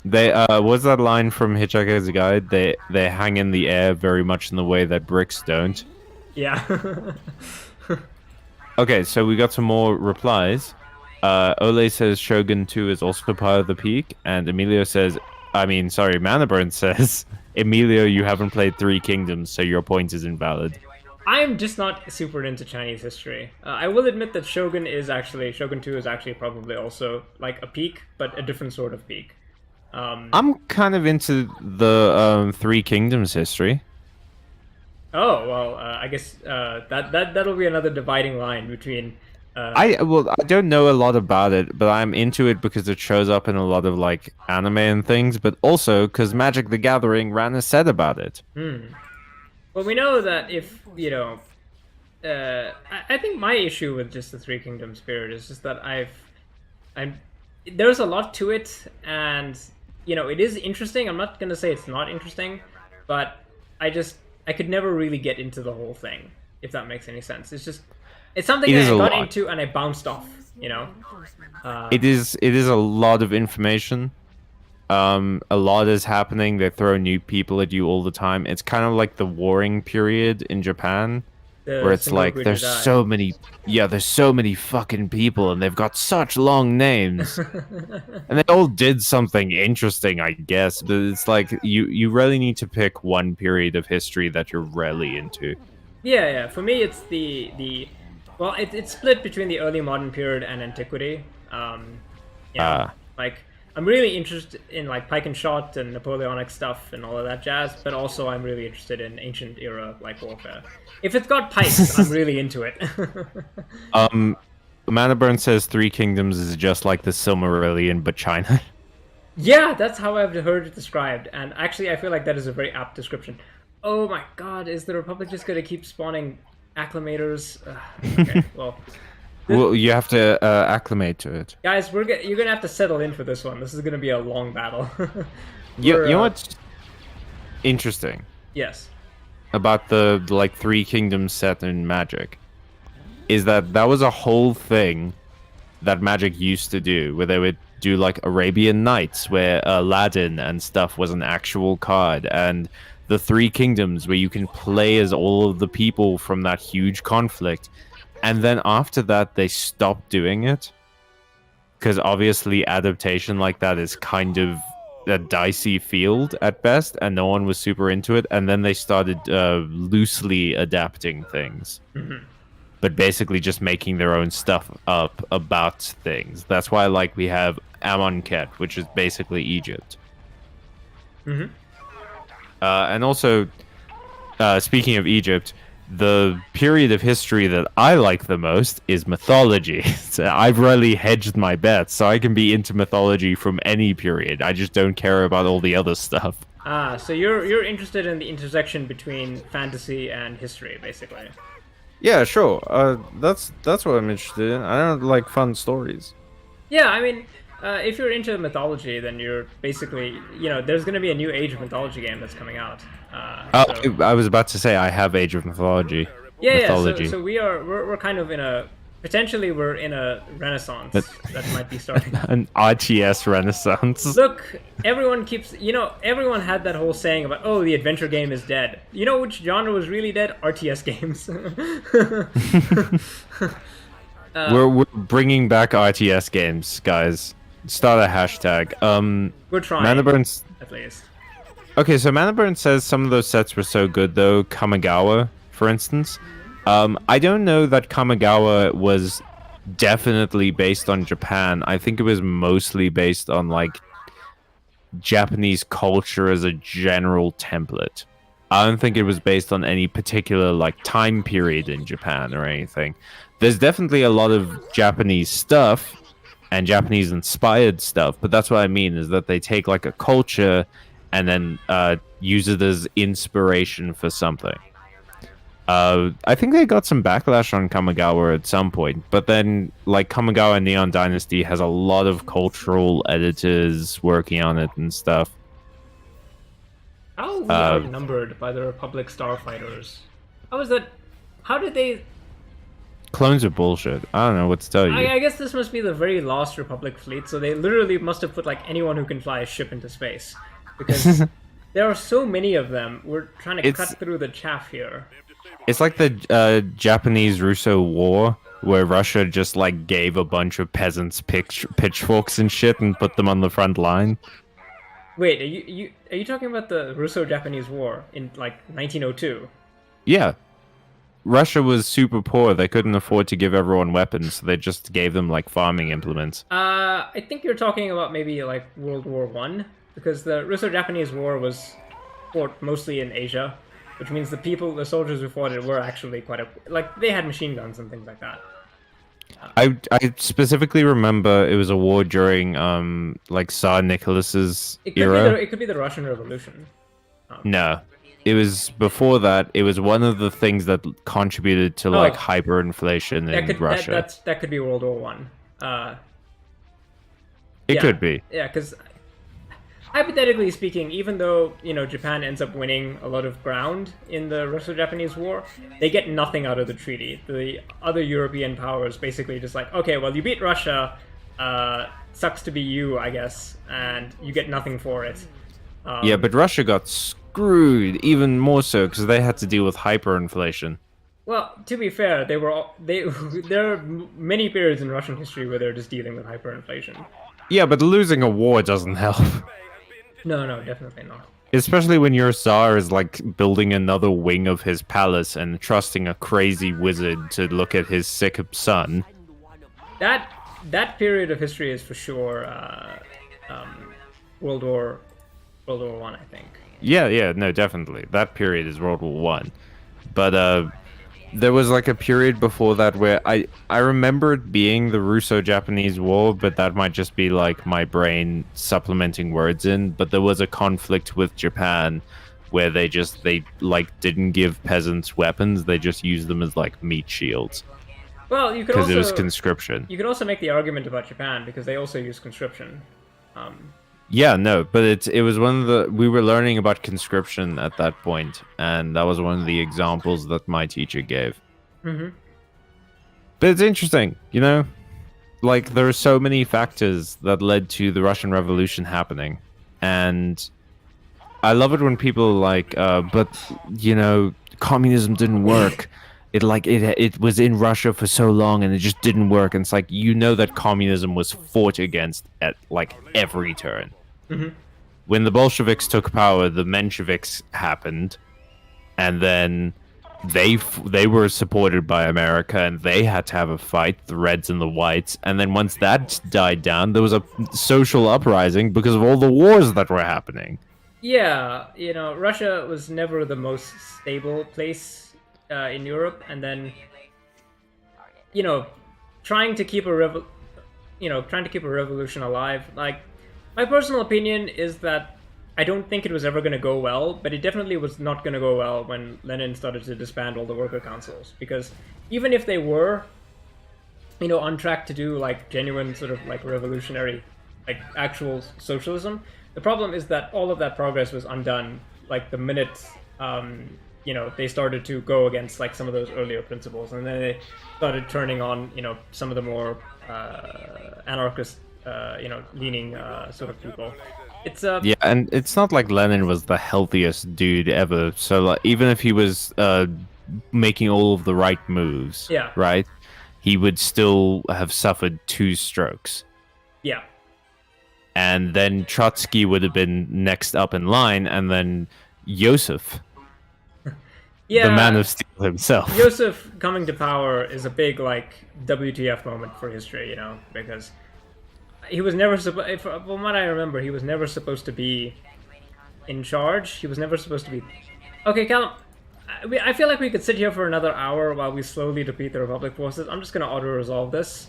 They what's that line from Hitchhiker's Guide? They hang in the air very much in the way that bricks don't. Yeah. Okay, so we got some more replies. Ole says Shogun 2 is also part of the peak, and Emilio says, Manaburn says, Emilio, you haven't played Three Kingdoms, so your point is invalid. I'm just not super into Chinese history. I will admit that Shogun 2 is actually probably also like a peak, but a different sort of peak. I'm kind of into the Three Kingdoms history. Oh well, I guess that'll be another dividing line between. I don't know a lot about it, but I'm into it because it shows up in a lot of like anime and things, but also because Magic the Gathering ran a set about it. Well, we know that if you know, I think my issue with just the Three Kingdoms period is just that there's a lot to it, and you know it is interesting. I'm not gonna say it's not interesting, but I could never really get into the whole thing, if that makes any sense. It's something that I got into and I bounced off, you know? It is a lot of information. A lot is happening. They throw new people at you all the time. It's kind of like the warring period in Japan, where it's like there's so many fucking people and they've got such long names. And they all did something interesting, I guess, but it's like you really need to pick one period of history that you're really into. Yeah. For me, it's well, it's split between the early modern period and antiquity. Like I'm really interested in like pike and shot and Napoleonic stuff and all of that jazz, but also I'm really interested in ancient era like warfare. If it's got pikes, I'm really into it. Manaburn says Three Kingdoms is just like the Silmarillion, but China. Yeah, that's how I've heard it described, and actually I feel like that is a very apt description. Oh my god, is the Republic just gonna keep spawning acclimators? Okay, well... Well, you have to acclimate to it. Guys, you're gonna have to settle in for this one. This is gonna be a long battle. You know what's interesting? Yes. About the like Three Kingdoms set in Magic is that was a whole thing that Magic used to do, where they would do like Arabian Nights, where Aladdin and stuff was an actual card, and the Three Kingdoms, where you can play as all of the people from that huge conflict. And then after that, they stopped doing it. Because obviously adaptation like that is kind of a dicey field at best, and no one was super into it. And then they started loosely adapting things. Mm-hmm. But basically just making their own stuff up about things. That's why like we have Amonkhet, which is basically Egypt. Mm-hmm. And also, speaking of Egypt, the period of history that I like the most is mythology. So I've really hedged my bets, so I can be into mythology from any period. I just don't care about all the other stuff. So you're interested in the intersection between fantasy and history, basically. Yeah, sure. That's what I'm interested in. I don't like fun stories. Yeah, I mean, if you're into mythology, then you're basically, you know, there's going to be a new Age of Mythology game that's coming out. I was about to say I have Age of Mythology. Yeah. So we're kind of in a potentially we're in a renaissance that might be starting. An RTS renaissance. Look, everyone keeps, everyone had that whole saying about, oh, the adventure game is dead. You know which genre was really dead? RTS games. We're bringing back RTS games, guys. Start a hashtag. We're trying, Manaburn. at least. Okay, so Manaburn says some of those sets were so good, though. Kamigawa, for instance. I don't know that Kamigawa was definitely based on Japan. I think it was mostly based on, like, Japanese culture as a general template. I don't think it was based on any particular, like, time period in Japan or anything. There's definitely a lot of Japanese stuff and Japanese inspired stuff, but that's what I mean, is that they take, like, a culture and then use it as inspiration for something. I think they got some backlash on Kamigawa at some point, but then, like, Kamigawa Neon Dynasty has a lot of cultural editors working on it and stuff. How are we outnumbered by the Republic starfighters? How is that? How did they? Clones are bullshit. I don't know what to tell you. I guess this must be the very last Republic fleet, so they literally must have put, like, anyone who can fly a ship into space. Because there are so many of them. We're trying to cut through the chaff here. It's like the Japanese-Russo War, where Russia just, like, gave a bunch of peasants pitchforks and shit and put them on the front line. Wait, are you talking about the Russo-Japanese War in, like, 1902? Yeah. Russia was super poor. They couldn't afford to give everyone weapons, so they just gave them, like, farming implements. I think you're talking about maybe, like, World War I, because the Russo-Japanese War was fought mostly in Asia, which means the soldiers who fought it were actually they had machine guns and things like that. I specifically remember it was a war during like Tsar Nicholas's era. It could be the Russian Revolution. No, it was before that. It was one of the things that contributed to like hyperinflation in Russia. That could be World War One. It could be. Yeah, because hypothetically speaking, even though Japan ends up winning a lot of ground in the Russo-Japanese War, they get nothing out of the treaty. The other European powers basically just like, okay, well, you beat Russia, sucks to be you, I guess, and you get nothing for it. Yeah, but Russia got screwed even more so because they had to deal with hyperinflation. Well, to be fair, there are many periods in Russian history where they're just dealing with hyperinflation. Yeah, but losing a war doesn't help. No, definitely not. Especially when your Tsar is like building another wing of his palace and trusting a crazy wizard to look at his sick son. That period of history is for sure World War One, I think. Yeah, no, definitely. That period is World War One. But there was like a period before that where I remember it being the Russo-Japanese War, but that might just be like my brain supplementing words in. But there was a conflict with Japan where they like didn't give peasants weapons; they just used them as like meat shields. Well, you could because it was conscription. You could also make the argument about Japan because they also use conscription. Yeah, no, but it was one of the we were learning about conscription at that point, and that was one of the examples that my teacher gave. Mm-hmm. But it's interesting, like there are so many factors that led to the Russian Revolution happening, and I love it when people are like, but communism didn't work. It was in Russia for so long and it just didn't work. And it's like, that communism was fought against at like every turn. Mm-hmm. When the Bolsheviks took power, the Mensheviks happened, and then they were supported by America and they had to have a fight, the Reds and the Whites. And then once that died down, there was a social uprising because of all the wars that were happening. Yeah, Russia was never the most stable place in Europe, and then trying to keep a revolution alive. Like, my personal opinion is that I don't think it was ever going to go well, but it definitely was not going to go well when Lenin started to disband all the worker councils, because even if they were on track to do like genuine sort of like revolutionary, like actual socialism, the problem is that all of that progress was undone like the minute they started to go against like some of those earlier principles, and then they started turning on some of the more anarchist leaning sort of people. It's Yeah, and it's not like Lenin was the healthiest dude ever. So like, even if he was making all of the right moves, Yeah. right, he would still have suffered 2 strokes. Yeah. And then Trotsky would have been next up in line, and then Yosef, Yeah. the man of steel himself. Yosef coming to power is a big like WTF moment for history, because he was never supposed. From what I remember, he was never supposed to be in charge. He was never supposed to be. Okay, Callum. I feel like we could sit here for another hour while we slowly defeat the Republic forces. I'm just gonna auto-resolve this.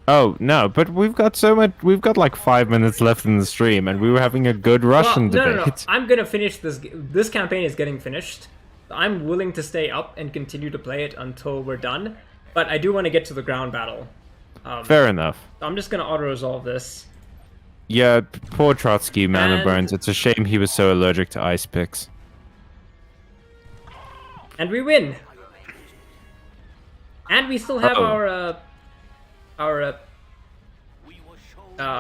Oh no, but we've got so much. We've got like 5 minutes left in the stream, and we were having a good Russian No, debate. no. I'm gonna finish this. This campaign is getting finished. I'm willing to stay up and continue to play it until we're done, but I do want to get to the ground battle. Fair enough. I'm just gonna auto-resolve this. Yeah, poor Trotsky, man of And- burns. It's a shame he was so allergic to ice picks. And we win. And we still have Uh-oh. our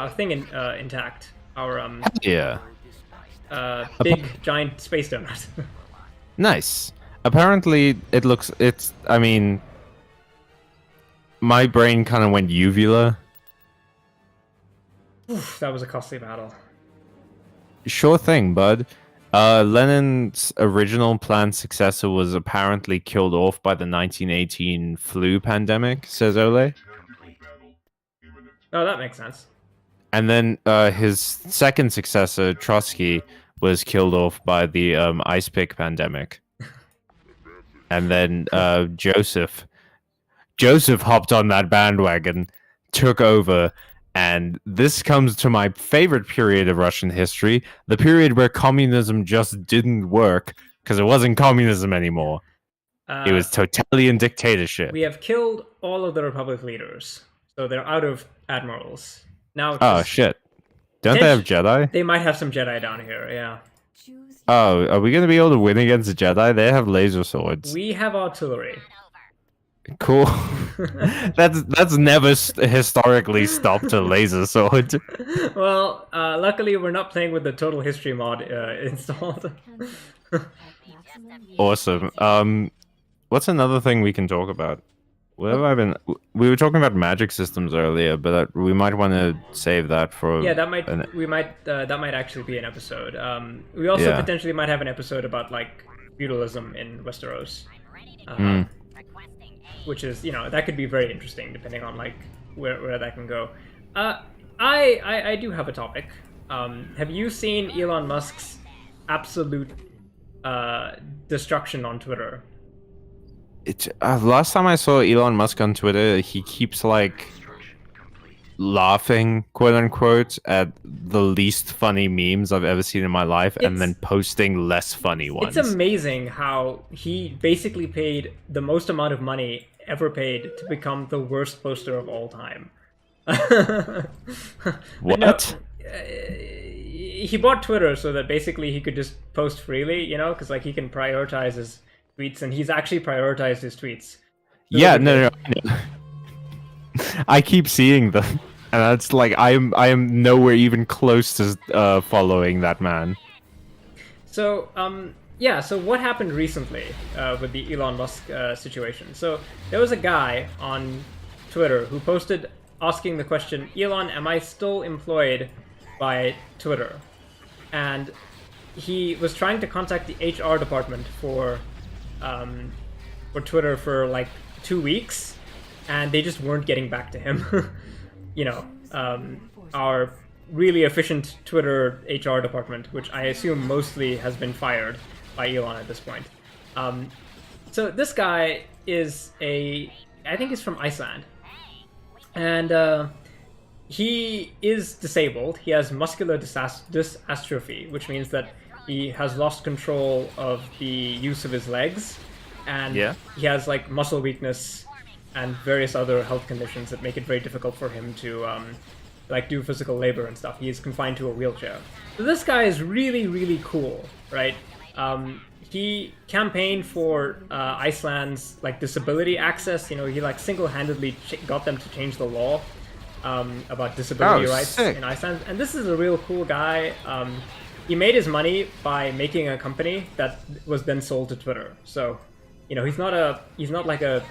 thing intact. Our Yeah. big giant space donut. Nice. Apparently, I mean, my brain kind of went uvula. Oof, that was a costly battle. Sure thing, bud. Lenin's original planned successor was apparently killed off by the 1918 flu pandemic, says Ole. Oh, that makes sense. And then his second successor, Trotsky, was killed off by the ice pick pandemic. And then Joseph hopped on that bandwagon, took over, and this comes to my favorite period of Russian history, the period where communism just didn't work because it wasn't communism anymore. It was totalitarian dictatorship. We have killed all of the Republic leaders, so they're out of admirals. Now, Oh shit. Don't they have Jedi? They might have some Jedi down here, yeah. Oh, are we going to be able to win against the Jedi? They have laser swords. We have artillery. Cool. that's never historically stopped a laser sword. Well, luckily we're not playing with the Total History mod installed. Awesome. What's another thing we can talk about? What have I been? We were talking about magic systems earlier, but we might want to save that for. Yeah, that might that might actually be an episode. We also potentially might have an episode about like feudalism in Westeros, which is that could be very interesting depending on like where that can go. I do have a topic. Have you seen Elon Musk's absolute destruction on Twitter? Last time I saw Elon Musk on Twitter, he keeps like laughing, quote unquote, at the least funny memes I've ever seen in my life, and then posting less funny ones. It's amazing how he basically paid the most amount of money ever paid to become the worst poster of all time. What? He bought Twitter so that basically he could just post freely, because like he can prioritize his tweets, and he's actually prioritized his tweets. Yeah, no. I keep seeing them, and that's like I am nowhere even close to following that man. So so what happened recently with the Elon Musk situation? So there was a guy on Twitter who posted asking the question, Elon, am I still employed by Twitter? And he was trying to contact the HR department for Twitter for like 2 weeks, and they just weren't getting back to him. Our really efficient Twitter HR department, which I assume mostly has been fired by Elon at this point. So this guy is I think he's from Iceland, and he is disabled. He has muscular dystrophy, which means that he has lost control of the use of his legs, and he has like muscle weakness and various other health conditions that make it very difficult for him to like do physical labor and stuff. He's confined to a wheelchair. So this guy is really, really cool, right? he campaigned for Iceland's like disability access. You know, he like single-handedly got them to change the law about disability rights sick. in Iceland. And this is a real cool guy. He made his money by making a company that was then sold to Twitter. So, you know, he's not like a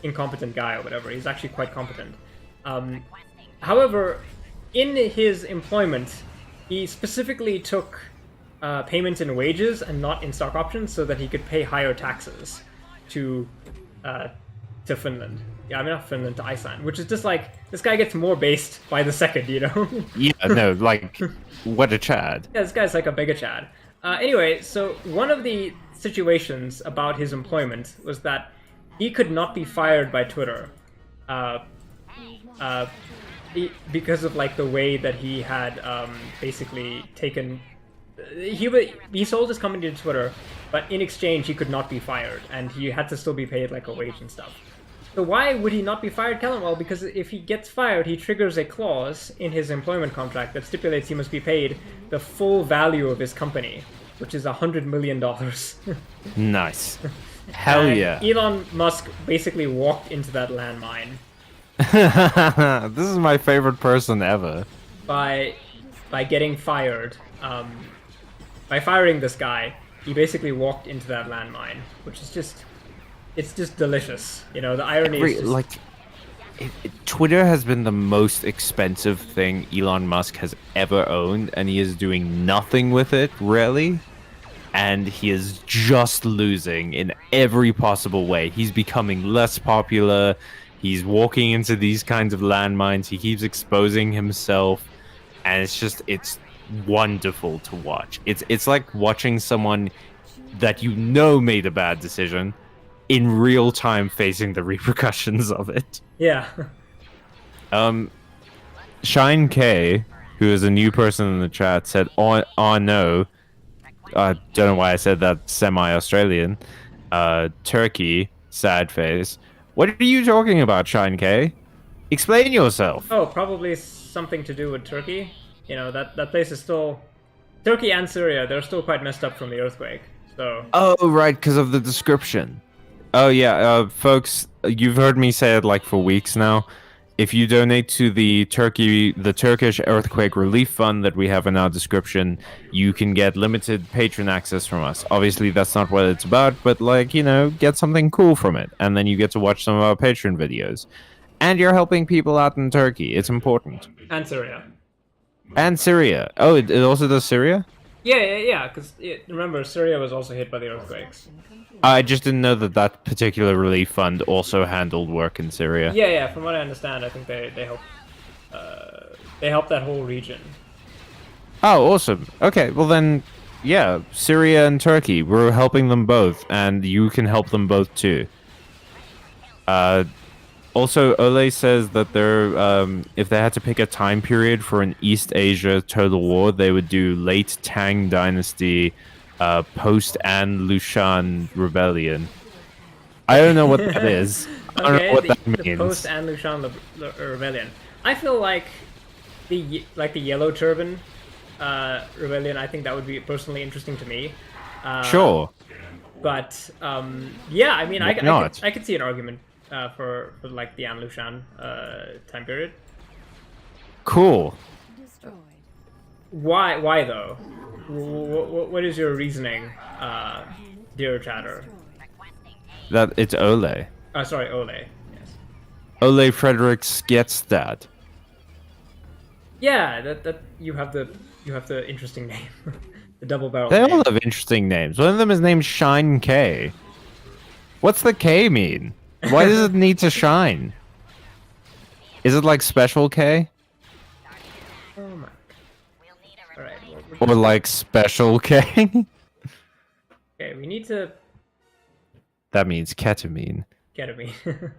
incompetent guy or whatever. He's actually quite competent. However, in his employment, he specifically took payment in wages and not in stock options, so that he could pay higher taxes to Finland. Yeah, I mean not Finland, to Iceland, which is just like this guy gets more based by the second, you know. Yeah, no, like what a Chad. Yeah, this guy's like a mega Chad. Anyway, so one of the situations about his employment was that he could not be fired by Twitter because of like the way that he had basically taken. He sold his company to Twitter, but in exchange he could not be fired, and he had to still be paid like a wage and stuff. So why would he not be fired, Kellen? Well, because if he gets fired, he triggers a clause in his employment contract that stipulates he must be paid the full value of his company, which is $100 million. Nice. Hell And yeah. Elon Musk basically walked into that landmine This is my favorite person ever. by getting fired. By firing this guy, he basically walked into that landmine, which is just, it's just delicious. You know, the irony is just, Like, Twitter has been the most expensive thing Elon Musk has ever owned, and he is doing nothing with it, really. And he is just losing in every possible way. He's becoming less popular. He's walking into these kinds of landmines. He keeps exposing himself, and it's wonderful to watch. It's like watching someone that you know made a bad decision in real time facing the repercussions of it. yeah. Shine K, who is a new person in the chat, said, "Oh no." I don't know why I said that semi-Australian. Turkey, sad face. What are you talking about, Shine K? Explain yourself. Oh, probably something to do with Turkey. You know, that place is still... Turkey and Syria, they're still quite messed up from the earthquake. So, Oh, right, because of the description. Oh, yeah, folks, you've heard me say it like for weeks now. If you donate to the Turkish Earthquake Relief Fund that we have in our description, you can get limited patron access from us. Obviously, that's not what it's about, but, like, you know, get something cool from it. And then you get to watch some of our Patreon videos. And you're helping people out in Turkey. It's important. and Syria. And Syria. Oh, it also does Syria? Yeah, because remember, Syria was also hit by the earthquakes. I just didn't know that that particular relief fund also handled work in Syria. Yeah, from what I understand, I think they help that whole region. Oh, awesome. Okay, well then, yeah, Syria and Turkey, we're helping them both, and you can help them both too. Also, Ole says that if they had to pick a time period for an East Asia total war, they would do late Tang Dynasty, post An Lushan Rebellion. I don't know what that is. I don't know what that means. The post An Lushan Rebellion. I feel like the Yellow Turban Rebellion. I think that would be personally interesting to me. Sure. But yeah, I mean, I could see an argument for like the An Lushan time period. Cool. Why though? What is your reasoning, dear chatter? That it's Ole. Sorry, Ole. Yes. Ole Frederick Skjetstad. Yeah, that you have the interesting name, the double barrel. They name. all have interesting names. One of them is named Shine K. What's the K mean? Why does it need to shine? Is it like Special K? Oh my. All right. Or like Special K? Okay, we need to That means ketamine. ketamine.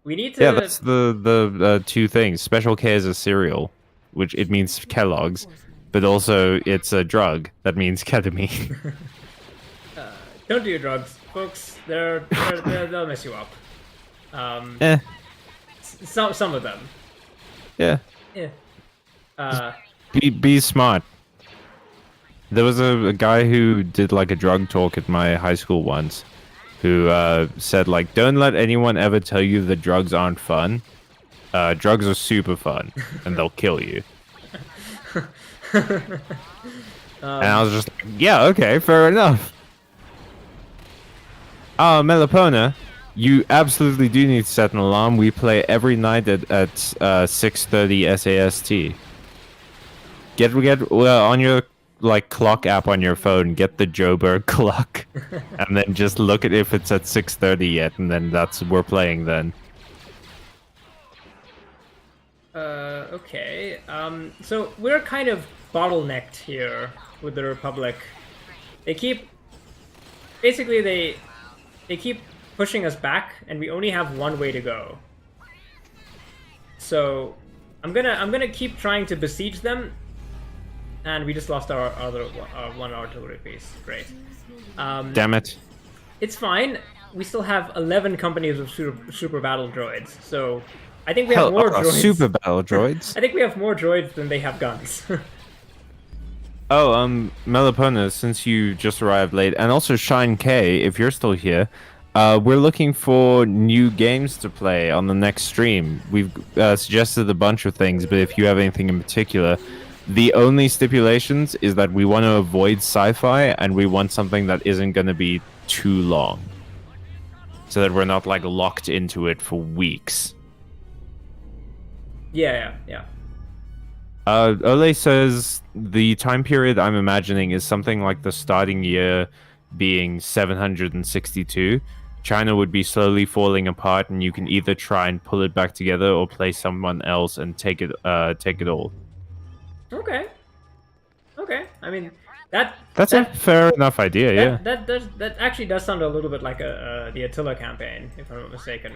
We need to. Yeah, that's the two things. Special K is a cereal, which it means Kellogg's, but also it's a drug that means ketamine. Don't do your drugs, folks. They'll mess you up. Some of them. Yeah. Yeah. Be smart. There was a guy who did like a drug talk at my high school once, who said like, "Don't let anyone ever tell you that drugs aren't fun. Drugs are super fun, and they'll kill you." And I was just like, "Yeah, okay, fair enough." Melipona, you absolutely do need to set an alarm. We play every night at 6:30 SAST. Get well, on your like clock app on your phone. Get the Joburg clock, and then just look at if it's at 6:30 yet, and then we're playing then. Okay. So we're kind of bottlenecked here with the Republic. They keep basically they keep pushing us back, and we only have one way to go. So I'm gonna keep trying to besiege them, and we just lost our other one artillery piece. Great. Damn it! It's fine. We still have 11 companies of super battle droids, so I think we have more droids. Super battle droids. I think we have more droids than they have guns. Oh, Melipona, since you just arrived late, and also Shine K, if you're still here, we're looking for new games to play on the next stream. We've suggested a bunch of things, but if you have anything in particular, the only stipulations is that we want to avoid sci-fi, and we want something that isn't going to be too long, so that we're not like locked into it for weeks. Yeah. Ole says the time period I'm imagining is something like the starting year being 762. China would be slowly falling apart, and you can either try and pull it back together or play someone else and take it all. Okay. I mean, that's a fair enough idea. Yeah. That actually does sound a little bit like the Attila campaign, if I'm not mistaken.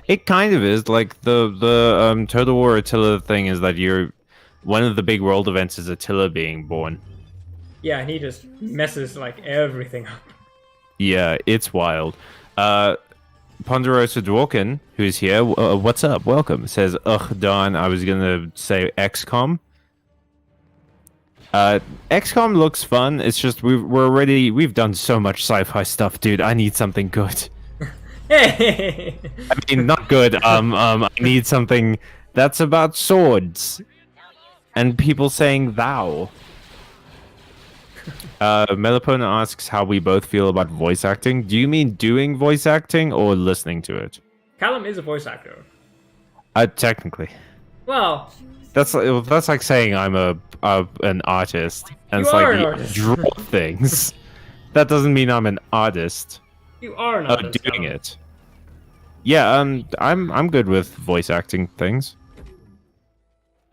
It kind of is. Like the Total War Attila thing is that one of the big world events is Attila being born. Yeah, and he just messes like everything up. Yeah, it's wild. Ponderosa Dworkin, who's here, what's up? Welcome. Says, ugh, Don, I was gonna say XCOM. XCOM looks fun. It's just we've done so much sci-fi stuff, dude. I need something good. Hey! I mean, not good. I need something that's about swords and people saying thou. Melipona asks how we both feel about voice acting. Do you mean doing voice acting or listening to it? Callum is a voice actor. Technically. Well, that's like saying I'm an artist, and it's like you draw things. That doesn't mean I'm an artist. You are an artist. Doing it. Yeah, I'm good with voice acting things.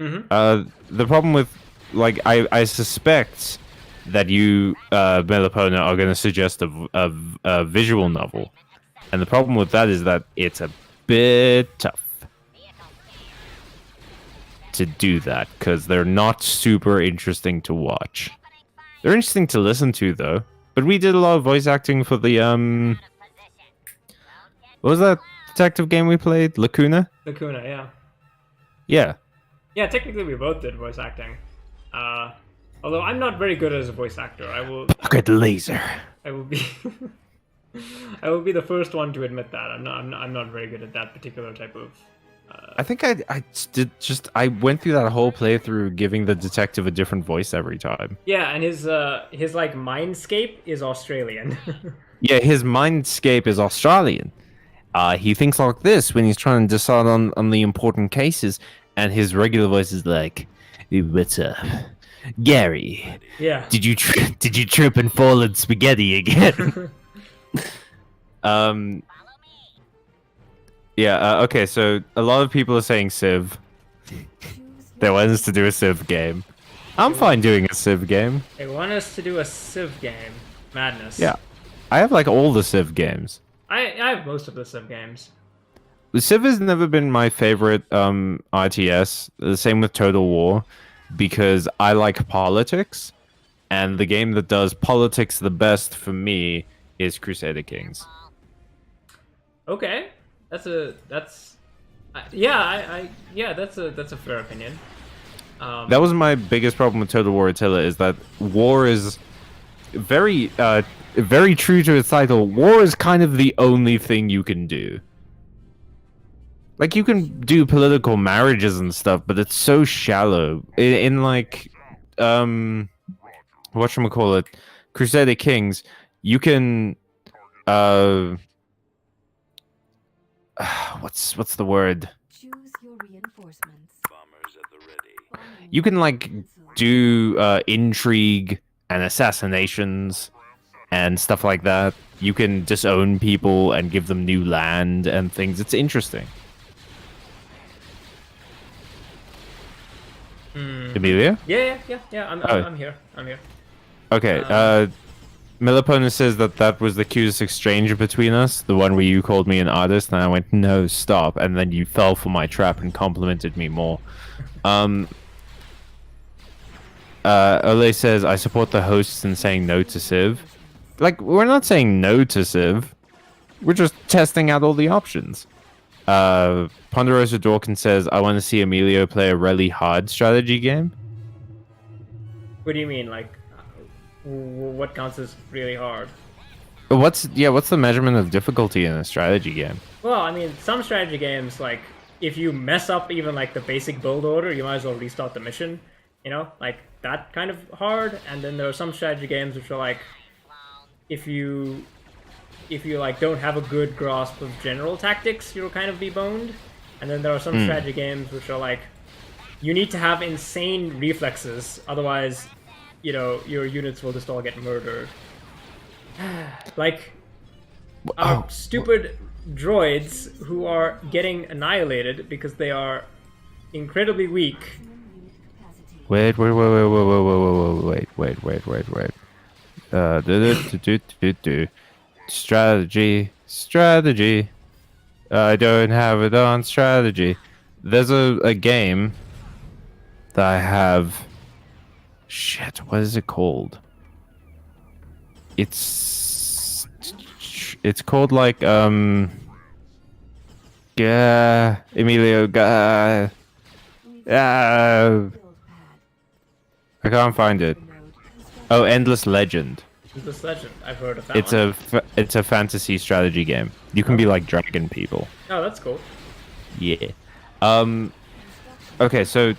Mm-hmm. The problem with I suspect that you Melipona are going to suggest a visual novel, and the problem with that is that it's a bit tough to do that because they're not super interesting to watch. They're interesting to listen to though. But we did a lot of voice acting for the what was that detective game we played? Lacuna? Lacuna, yeah. Yeah. Yeah, technically we both did voice acting. Although I'm not very good as a voice actor. Pocket laser. I will be I will be the first one to admit that. I'm not very good at that particular type of I think I went through that whole playthrough giving the detective a different voice every time. Yeah, and his like mindscape is Australian. Yeah, his mindscape is Australian. He thinks like this when he's trying to decide on the important cases, and his regular voice is like, "What's up, Gary? Yeah. Did you trip and fall in spaghetti again?" Yeah, okay, so a lot of people are saying Civ. They want us to do a Civ game. I'm fine doing a Civ game. They want us to do a Civ game. Madness. Yeah. I have like all the Civ games. I have most of the Civ games. Civ has never been my favorite RTS. The same with Total War, because I like politics, and the game that does politics the best for me is Crusader Kings. Okay. That's a fair opinion. That was my biggest problem with Total War Attila, is that war is very, very true to its title. War is kind of the only thing you can do. Like, you can do political marriages and stuff, but it's so shallow. In like, whatchamacallit, Crusader Kings, you can, what's the word? Choose your reinforcements. You can, like, do, intrigue and assassinations and stuff like that. You can disown people and give them new land and things. It's interesting. Emilia? Yeah. I'm here. Okay, Milipona says that was the cutest exchange between us, the one where you called me an artist, and I went, no, stop, and then you fell for my trap and complimented me more. Ole says, I support the hosts in saying no to Civ. Like, we're not saying no to Civ. We're just testing out all the options. Ponderosa Dawkins says, I want to see Emilio play a really hard strategy game. What do you mean? Like, what counts as really hard? What's the measurement of difficulty in a strategy game? Well, I mean, some strategy games, like, if you mess up even, like, the basic build order, you might as well restart the mission. You know? Like, that kind of hard. And then there are some strategy games which are, like, if you like, don't have a good grasp of general tactics, you'll kind of be boned. And then there are some strategy games which are, like, you need to have insane reflexes, otherwise, you know, your units will just all get murdered. Like, our stupid droids who are getting annihilated because they are incredibly weak. Wait. Strategy. I don't have it on strategy. There's a game that I have. Shit, what is it called? It's called like Emilio I can't find it. Oh, Endless Legend. This Legend, I've heard of that. It's a fantasy strategy game. You can be like dragon people. Oh, that's cool. Yeah. Okay, so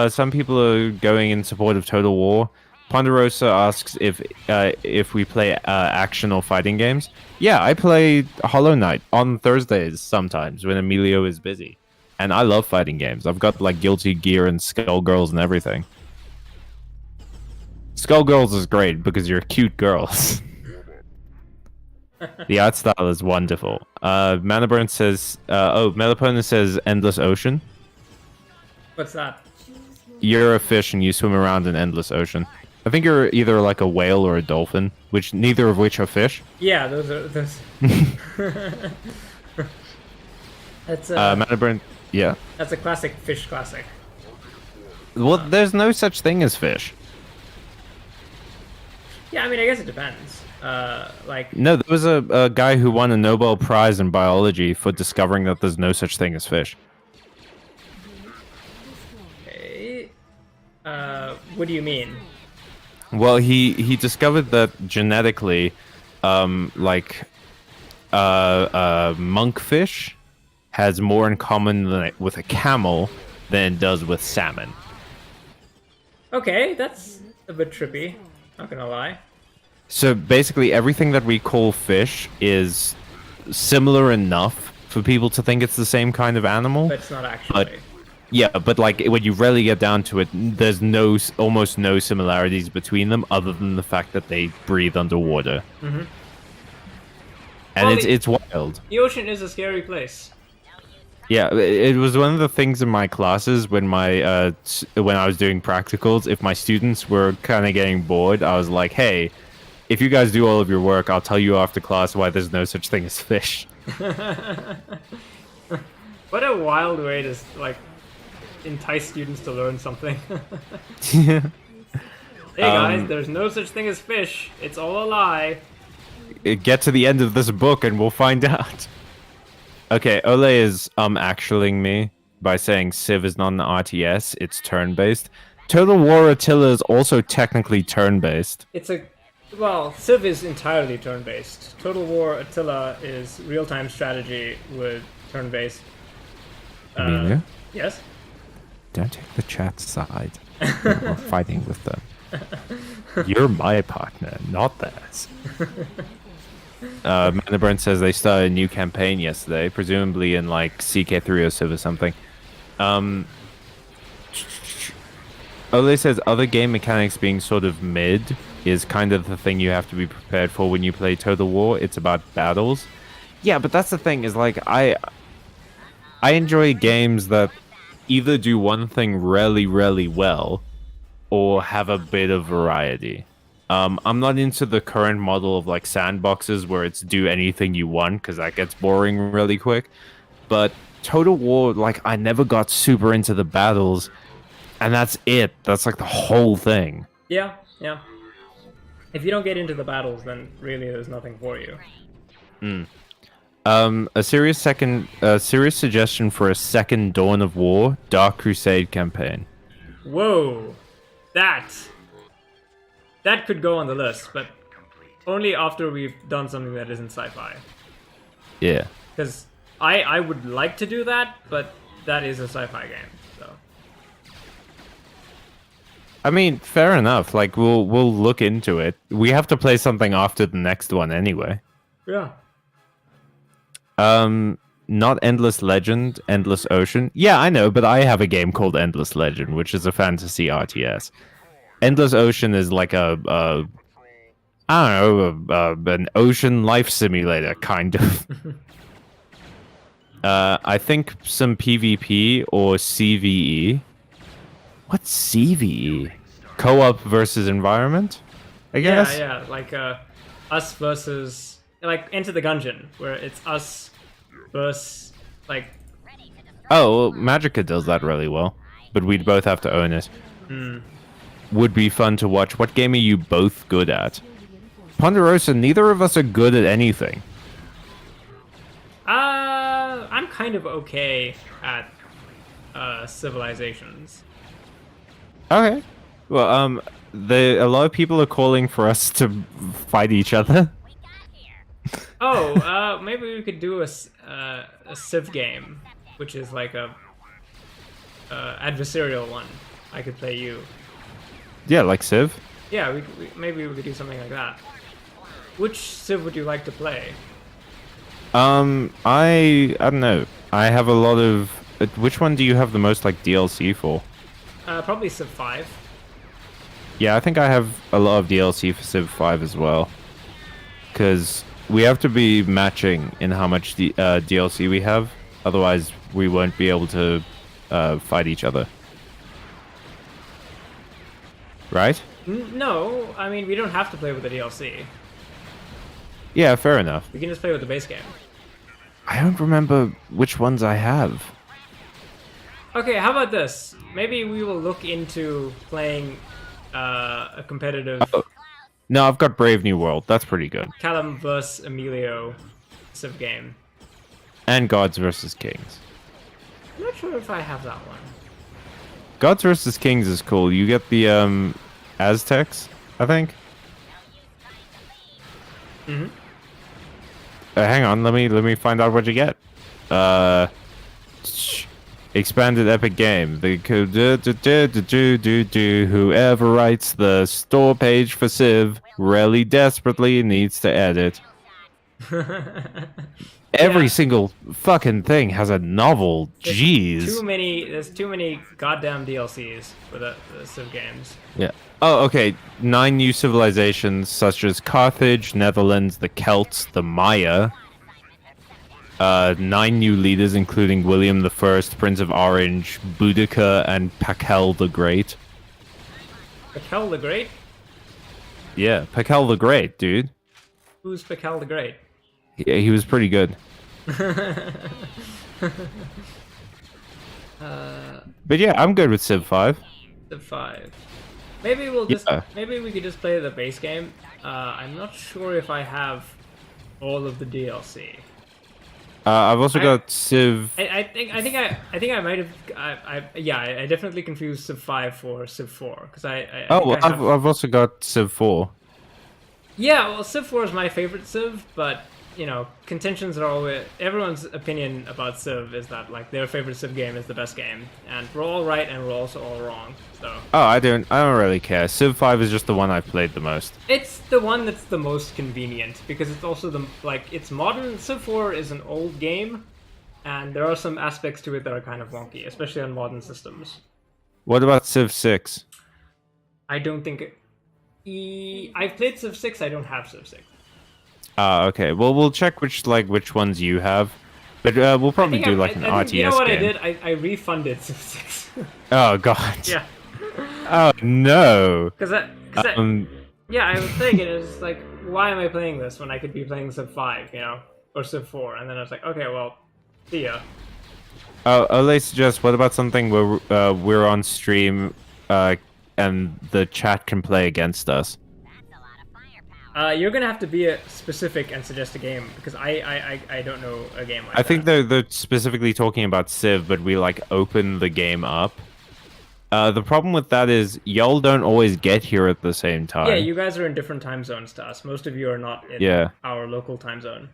some people are going in support of Total War. Ponderosa asks if we play action or fighting games. Yeah, I play Hollow Knight on Thursdays sometimes when Emilio is busy. And I love fighting games. I've got like Guilty Gear and Skullgirls and everything. Skullgirls is great because you're cute girls. The art style is wonderful. Manaburn says, Melipona says Endless Ocean. What's that? You're a fish and you swim around in Endless Ocean. I think you're either like a whale or a dolphin, neither of which are fish. Yeah, those. That's Manaburn, yeah. That's a classic fish classic. Well, there's no such thing as fish. Yeah, I mean, I guess it depends. Like, no, there was a guy who won a Nobel Prize in biology for discovering that there's no such thing as fish. What do you mean? Well, he discovered that genetically, monkfish has more in common with a camel than it does with salmon. Okay, that's a bit trippy. Not gonna lie. So basically, everything that we call fish is similar enough for people to think it's the same kind of animal. But it's not actually. But like when you really get down to it, there's almost no similarities between them other than the fact that they breathe underwater. Mm-hmm. And well, it's wild. The ocean is a scary place. Yeah, it was one of the things in my classes when I was doing practicals. If my students were kind of getting bored, I was like, "Hey, if you guys do all of your work, I'll tell you after class why there's no such thing as fish." What a wild way to like entice students to learn something. Hey guys, there's no such thing as fish. It's all a lie. Get to the end of this book and we'll find out. Okay, Ole is actuallying me. by saying Civ is not an RTS, it's turn-based. Total War Attila is also technically turn-based. Well, Civ is entirely turn-based. Total War Attila is real-time strategy with turn-based. Amelia, Yes? don't take the chat's side. We're fighting with them. You're my partner, not theirs. Manaburn says they started a new campaign yesterday, presumably in like CK3 or Civ or something. Ole says other game mechanics being sort of mid is kind of the thing you have to be prepared for when you play Total War. It's about battles. Yeah, but that's the thing is like I enjoy games that either do one thing really, really well or have a bit of variety. I'm not into the current model of like sandboxes where it's do anything you want because that gets boring really quick. But Total War, like I never got super into the battles, and that's it. That's like the whole thing. Yeah. If you don't get into the battles, then really there's nothing for you. A serious suggestion for a second Dawn of War Dark Crusade campaign. Whoa, that could go on the list, but only after we've done something that isn't sci-fi. Yeah. Because I would like to do that, but that is a sci-fi game, so. I mean, fair enough. Like we'll look into it. We have to play something after the next one anyway. Yeah. Not Endless Legend, Endless Ocean. Yeah, I know, but I have a game called Endless Legend, which is a fantasy RTS. Endless Ocean is like I don't know, an ocean life simulator, kind of. I think some PvP or CVE. What's CVE? Co-op versus environment, I guess? Yeah, like us versus... Like Enter the Gungeon, where it's us versus, like... Oh, well, Magica does that really well, but we'd both have to own it. Would be fun to watch. What game are you both good at? Ponderosa, neither of us are good at anything. I'm kind of okay at civilizations. Okay. Well, a lot of people are calling for us to fight each other. Oh, maybe we could do a Civ game, which is like a adversarial one. I could play you. Yeah, like Civ. Yeah, maybe we could do something like that. Which Civ would you like to play? I don't know. I have a lot of. Which one do you have the most like DLC for? Probably Civ 5. Yeah, I think I have a lot of DLC for Civ 5 as well. Because we have to be matching in how much DLC we have. Otherwise, we won't be able to fight each other. Right? No, I mean, we don't have to play with the DLC. Yeah, fair enough. We can just play with the base game. I don't remember which ones I have. Okay, how about this? Maybe we will look into playing a competitive No, I've got Brave New World. That's pretty good. Callum vs. Emilio Civ game. And Gods vs. Kings. I'm not sure if I have that one. Gods vs. Kings is cool. You get the Aztecs, I think. Hang on, let me find out what you get. Expanded epic game. Whoever writes the store page for Civ really desperately needs to edit. Every single fucking thing has a novel. Jeez. There's too many goddamn DLCs for the Civ games. Yeah. Oh, okay. 9 new civilizations such as Carthage, Netherlands, the Celts, the Maya. 9 new leaders, including William the First, Prince of Orange, Boudica, and Pakel the Great. Pakel the Great? Yeah, Pakel the Great, dude. Who's Pakel the Great? Yeah, he was pretty good. But yeah, I'm good with Civ 5. Civ 5. Maybe maybe we could just play the base game. I'm not sure if I have all of the DLC. I've also got Civ. I think I might have I definitely confused Civ 5 for Civ 4 because I Oh, think well, I have I've also got Civ 4. yeah, well, Civ 4 is my favorite Civ, but you know, contentions are always everyone's opinion about Civ is that like their favorite Civ game is the best game, and we're all right and we're also all wrong. So Oh, I don't really care. Civ 5 is just the one I've played the most. it's the one that's the most convenient because it's also the like it's modern. Civ 4 is an old game, and there are some aspects to it that are kind of wonky, especially on modern systems. What about Civ 6? I don't think I've played Civ 6. I don't have Civ 6. Okay. Well, we'll check which ones you have, but we'll probably do like an RTS you know what game. I did? I refunded Civ 6. Oh God. Yeah. Oh no. Because yeah, I was thinking it was like, why am I playing this when I could be playing Civ 5, you know, or Civ 4? And then I was like, okay, well, see ya. Let's suggest. What about something where we're on stream, and the chat can play against us? You're gonna have to be specific and suggest a game because I don't know a game like that. I think they're specifically talking about Civ, but we like open the game up. The problem with that is y'all don't always get here at the same time. Yeah, you guys are in different time zones to us. Most of you are not in our local time zone.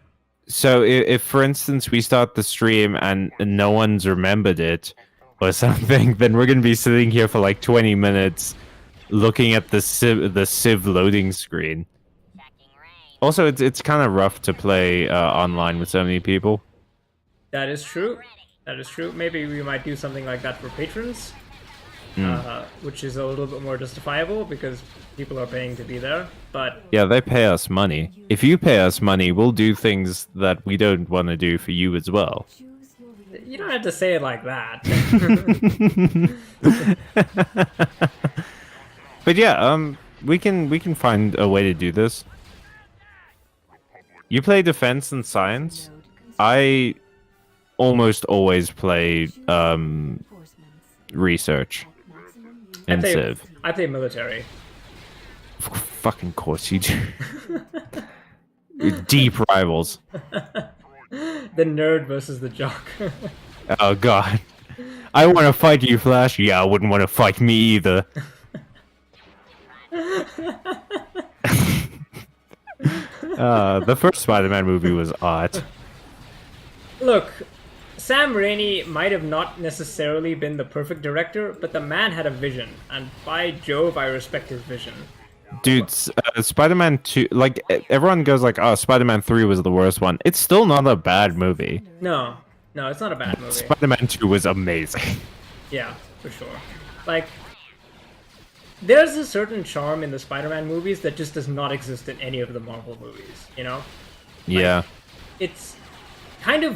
So if, for instance, we start the stream and no one's remembered it or something, then we're gonna be sitting here for like 20 minutes looking at the Civ loading screen. Also, it's kind of rough to play online with so many people. That is true. That is true. Maybe we might do something like that for patrons, which is a little bit more justifiable because people are paying to be there. But yeah, they pay us money. If you pay us money, we'll do things that we don't want to do for you as well. You don't have to say it like that. But yeah, we can find a way to do this. You play defense and science. I almost always play research and Civ. I play military. Fucking course you do. Deep rivals. The nerd versus the jock. Oh God. I want to fight you, Flash. Yeah, I wouldn't want to fight me either. The first Spider-Man movie was odd. Look, Sam Raimi might have not necessarily been the perfect director, but the man had a vision, and by Jove, I respect his vision. Dude, Spider-Man 2, like, everyone goes like, oh, Spider-Man 3 was the worst one. It's still not a bad movie. No, it's not a bad movie. Spider-Man 2 was amazing. Yeah, for sure. Like, there's a certain charm in the Spider-Man movies that just does not exist in any of the Marvel movies, you know? Yeah. It's kind of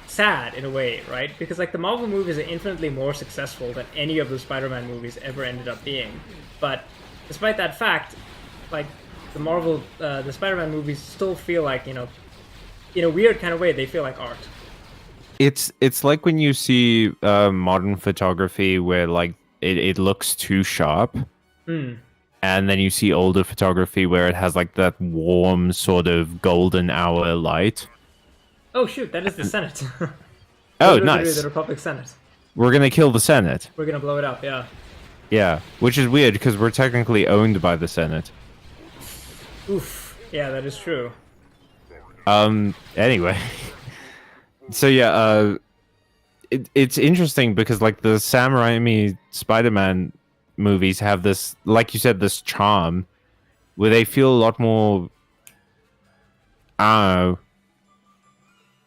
sad in a way, right? Because like the Marvel movies are infinitely more successful than any of the Spider-Man movies ever ended up being. But despite that fact, like the Spider-Man movies still feel like, you know, in a weird kind of way, they feel like art. It's like when you see modern photography where like it looks too sharp. And then you see older photography where it has like that warm sort of golden hour light. Oh shoot, that is the Senate. Oh, nice. The Republic Senate. We're gonna kill the Senate. We're gonna blow it up, yeah. Yeah, which is weird because we're technically owned by the Senate. Oof. Yeah, that is true. Anyway. So yeah, it's interesting because like the Sam Raimi Spider-Man movies have this, like you said, this charm where they feel a lot more, I don't know.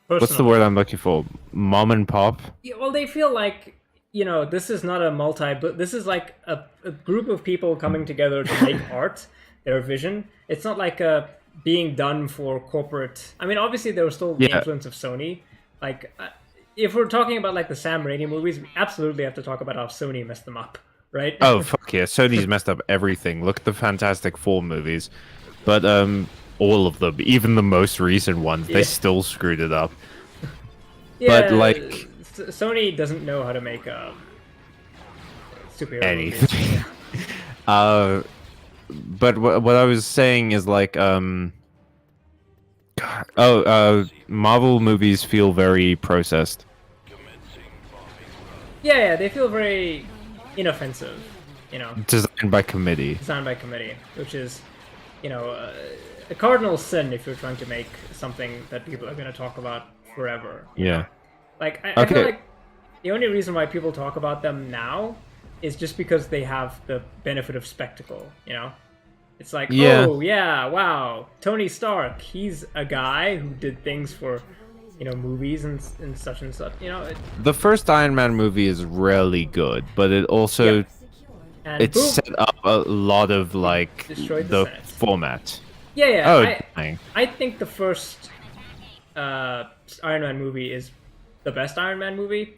Personal. What's the word I'm looking for? Mom and pop? Yeah, well, they feel like, you know, this is not a but this is like a group of people coming together to make art, their vision. It's not like being done for corporate. I mean, obviously there was still the influence of Sony. Like, if we're talking about like the Sam Raimi movies, we absolutely have to talk about how Sony messed them up, right? Oh, fuck yeah. Sony's messed up everything. Look at the Fantastic Four movies. But, all of them, even the most recent ones, they still screwed it up. Yeah, but like Sony doesn't know how to make superhero anything. Movies. But what I was saying is like Marvel movies feel very processed. Yeah, they feel very inoffensive, you know, Designed by committee. designed by committee, which is, a cardinal sin if you're trying to make something that people are going to talk about forever. Yeah. Like, I feel Okay. like the only reason why people talk about them now is just because they have the benefit of spectacle, you know? It's like, Yeah. oh, yeah, wow, Tony Stark, he's a guy who did things for, movies and such and such, The first Iron Man movie is really good, but it also Yeah. And it boom, set up a lot of like destroyed the the Senate. format. yeah, Oh, dang. I think the first Iron Man movie is the best Iron Man movie.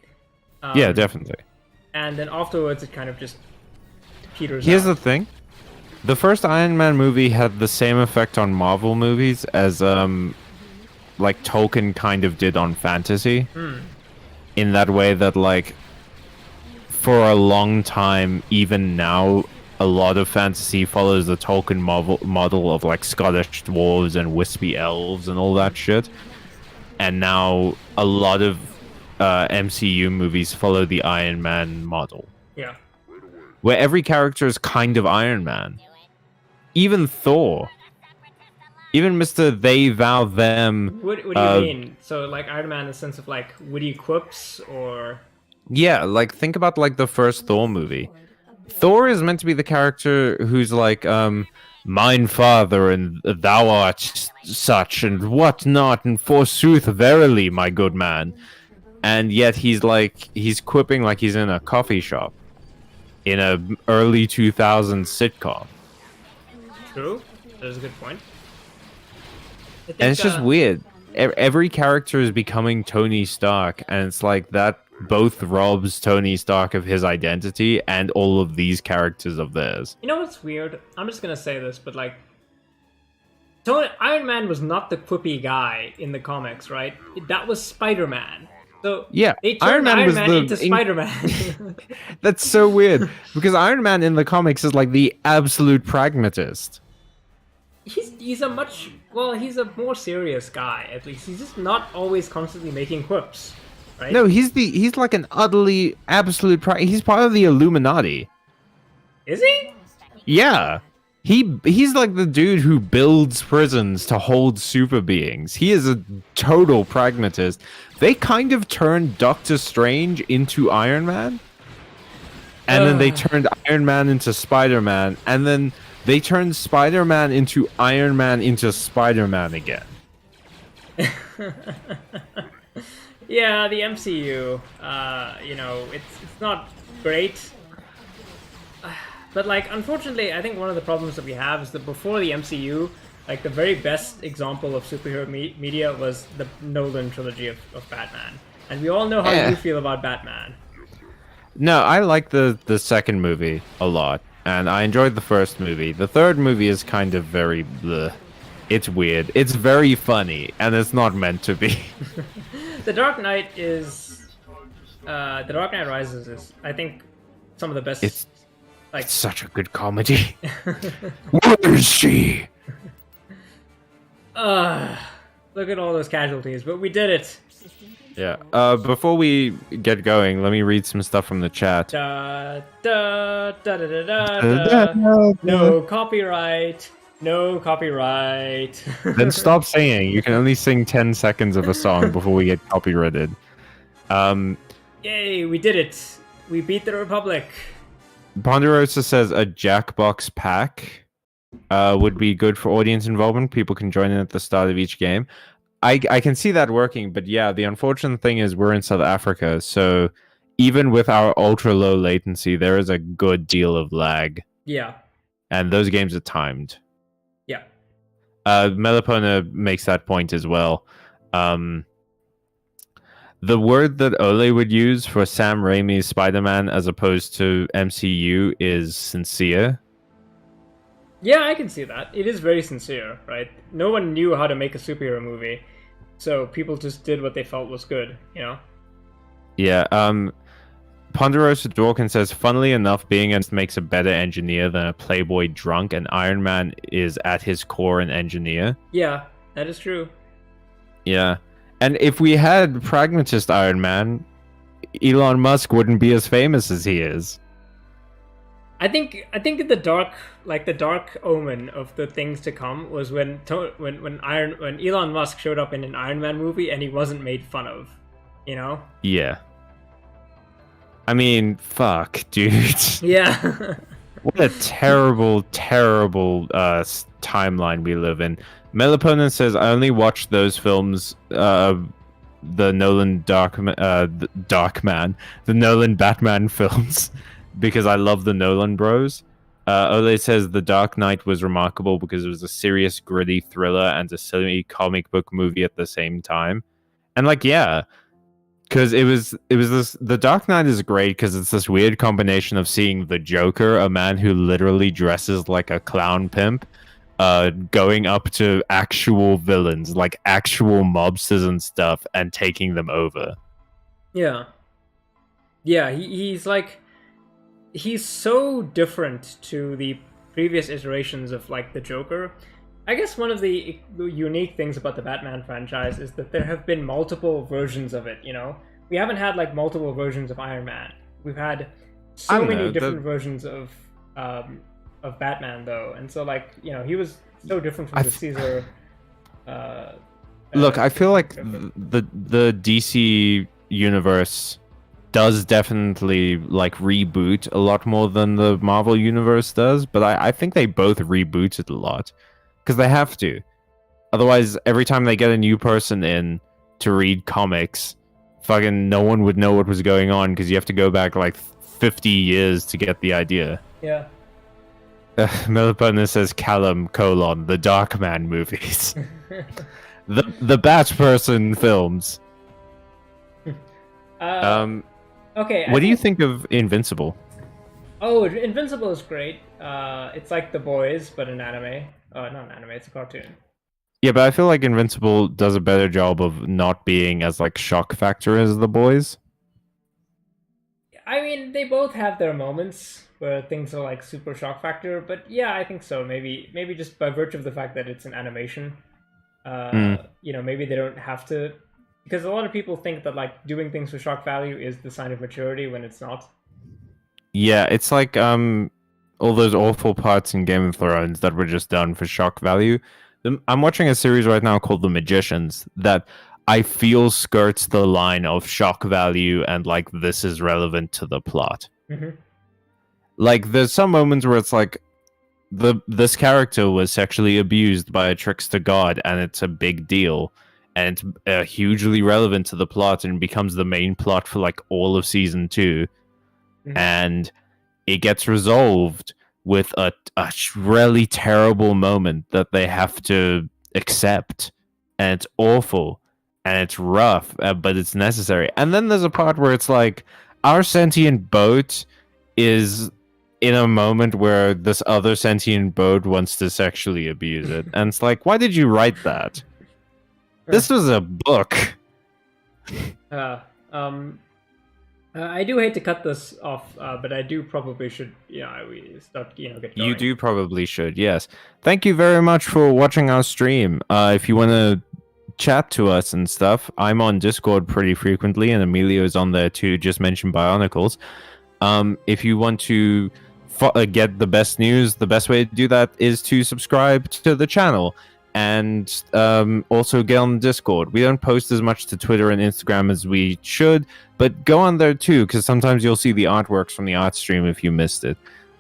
Yeah, definitely. And then afterwards, it kind of just peters Here's the out. thing. The first Iron Man movie had the same effect on Marvel movies as like Tolkien kind of did on fantasy. In that way that like for a long time, even now, a lot of fantasy follows the Tolkien model of like Scottish dwarves and wispy elves and all that shit. And now a lot of MCU movies follow the Iron Man model, Yeah. where every character is kind of Iron Man. Even Thor. Even Mr. They, Thou, Them. What do you mean? So, like, Iron Man in the sense of, like, witty quips, or... Yeah, like think about like the first Thor movie. Thor is meant to be the character who's like, mine father and thou art such and what not, and forsooth, verily, my good man. And yet he's quipping like he's in a coffee shop in a early 2000s sitcom. True. That's a good point. I think, And it's just weird. Every character is becoming Tony Stark, and it's like that both robs Tony Stark of his identity and all of these characters of theirs. You know what's weird? I'm just gonna say this, but, like... Iron Man was not the quippy guy in the comics, right? That was Spider-Man. So, Yeah, they turned Iron Man into in- Spider-Man. That's so weird because Iron Man in the comics is like the absolute pragmatist. he's a much... Well, he's a more serious guy, at least. He's just not always constantly making quips, right? No, he's like an utterly absolute he's part of the Illuminati. Is he? Yeah. He's like the dude who builds prisons to hold super beings. He is a total pragmatist. They kind of turned Doctor Strange into Iron Man. And then they turned Iron Man into Spider-Man, and then they turned Spider-Man into Iron Man into Spider-Man again. Yeah, the MCU, it's not great. But, like, unfortunately, I think one of the problems that we have is that before the MCU, like, the very best example of superhero media was the Nolan trilogy of Batman. And we all know how Yeah. you feel about Batman. No, I like the second movie a lot, and I enjoyed the first movie. The third movie is kind of very bleh. It's weird. It's very funny, and it's not meant to be. The Dark Knight Rises is, I think, some of the best. It's like, such a good comedy. Where is she? look at all those casualties, but we did it. Yeah. Before we get going, let me read some stuff from the chat. Da, da, da, da, da, da, da. No copyright. No copyright. Then stop singing. You can only sing 10 seconds of a song before we get copyrighted. Yay, we did it. We beat the Republic. Ponderosa says a Jackbox pack would be good for audience involvement. People can join in at the start of each game. I can see that working, but yeah, the unfortunate thing is we're in South Africa, so even with our ultra low latency, there is a good deal of lag. Yeah. And those games are timed. Yeah. Melipona makes that point as well. The word that Ole would use for Sam Raimi's Spider-Man as opposed to MCU is sincere. Yeah, I can see that. It is very sincere, right? No one knew how to make a superhero movie, so people just did what they felt was good, you know? Yeah, Ponderosa Dworkin says, funnily enough, being a makes a better engineer than a playboy drunk, and Iron Man is at his core an engineer. Yeah, that is true. Yeah. And if we had pragmatist Iron Man, Elon Musk wouldn't be as famous as he is. I think the dark omen of the things to come was when Elon Musk showed up in an Iron Man movie and he wasn't made fun of, you know? Yeah. I mean, fuck, dude. Yeah. What a terrible, terrible timeline we live in. Melatonin says, I only watched those films, the Nolan the Nolan Batman films, because I love the Nolan bros. Ole says, The Dark Knight was remarkable because it was a serious, gritty thriller and a silly comic book movie at the same time. And, like, yeah, because it was this. The Dark Knight is great because it's this weird combination of seeing the Joker, a man who literally dresses like a clown pimp, going up to actual villains, like actual mobsters and stuff, and taking them over. Yeah. Yeah, he's so different to the previous iterations of like the Joker. I guess one of the unique things about the Batman franchise is that there have been multiple versions of it, you know? We haven't had like multiple versions of Iron Man. We've had so many different versions of Batman though. And so like, you know, he was so different from the Caesar Look, I feel like the DC universe does definitely like reboot a lot more than the Marvel universe does, but I think they both reboot it a lot because they have to. Otherwise, every time they get a new person in to read comics, fucking no one would know what was going on because you have to go back like 50 years to get the idea. Yeah. Melipona says Callum, the Darkman movies. the Bat Person films. Okay. What do you think of Invincible? Oh, Invincible is great. It's like The Boys, but an anime. Not an anime, it's a cartoon. Yeah, but I feel like Invincible does a better job of not being as like shock factor as The Boys. I mean, they both have their moments where things are like super shock factor, but yeah, I think so. Maybe just by virtue of the fact that it's an animation, you know, maybe they don't have to, because a lot of people think that like doing things for shock value is the sign of maturity when it's not. Yeah, it's like all those awful parts in Game of Thrones that were just done for shock value. I'm watching a series right now called The Magicians that I feel skirts the line of shock value and like this is relevant to the plot. Mm-hmm. Like there's some moments where it's like this character was sexually abused by a trickster god and it's a big deal and it's hugely relevant to the plot and becomes the main plot for like all of season 2. Mm-hmm. And it gets resolved with a really terrible moment that they have to accept, and it's awful and it's rough, but it's necessary. And then there's a part where it's like our sentient boat is in a moment where this other sentient boat wants to sexually abuse it, and it's like, why did you write that? This was a book. I do hate to cut this off, but I do probably should, we start, get going. You do probably should, yes. Thank you very much for watching our stream. If you want to chat to us and stuff, I'm on Discord pretty frequently, and Emilio's on there too, just mentioned Bionicles. If you want to get the best news, the best way to do that is to subscribe to the channel. And also get on Discord. We don't post as much to Twitter and Instagram as we should, but go on there too, because sometimes you'll see the artworks from the art stream if you missed it.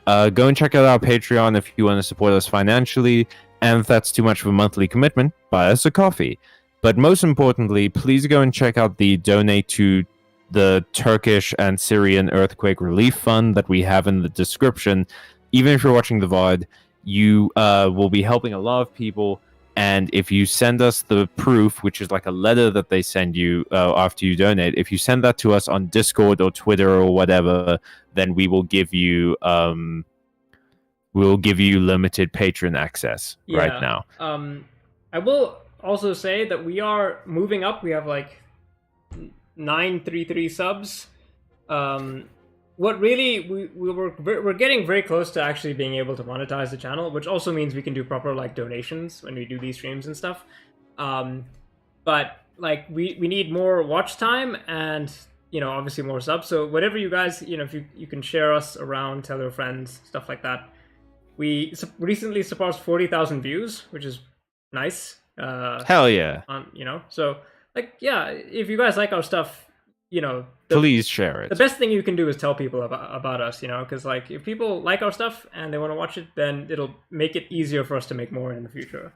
Go and check out our Patreon if you want to support us financially, and if that's too much of a monthly commitment, buy us a coffee. But most importantly, please go and check out the donate to the Turkish and Syrian earthquake relief fund that we have in the description. Even if you're watching the VOD, you will be helping a lot of people. And if you send us the proof, which is like a letter that they send you after you donate, if you send that to us on Discord or Twitter or whatever, then we will give you limited patron access right now. I will also say that we are moving up. We have like 933 subs. What really we're getting very close to actually being able to monetize the channel, which also means we can do proper like donations when we do these streams and stuff. But but like we need more watch time and obviously more subs. So whatever you guys, if you can share us around, tell your friends, stuff like that. We recently surpassed 40,000 views, which is nice. Hell yeah. So like, yeah, if you guys like our stuff, please share it. The best thing you can do is tell people about us, because like if people like our stuff and they want to watch it, then it'll make it easier for us to make more in the future.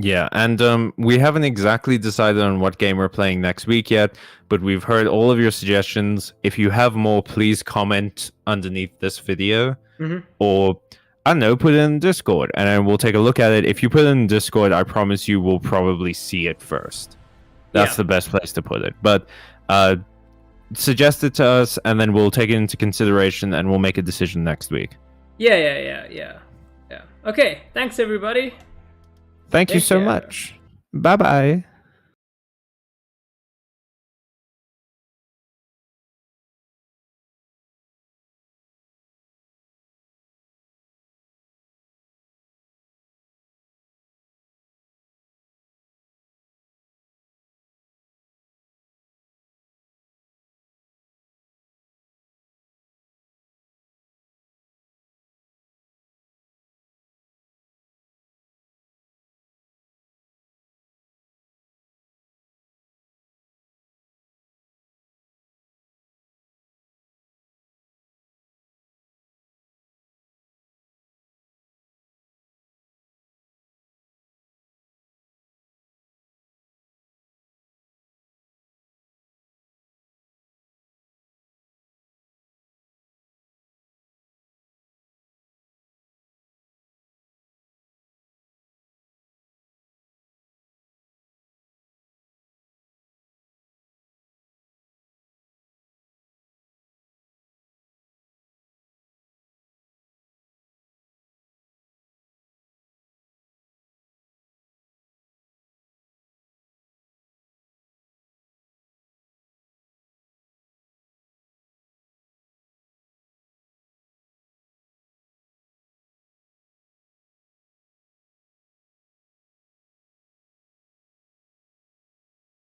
Yeah, and we haven't exactly decided on what game we're playing next week yet, but we've heard all of your suggestions. If you have more, please comment underneath this video, or I don't know, put it in Discord, and then we'll take a look at it. If you put it in Discord, I promise you we'll probably see it first. That's the best place to put it. But suggest it to us, and then we'll take it into consideration, and we'll make a decision next week. Yeah. Okay, thanks everybody. Thank you so much. Bye-bye.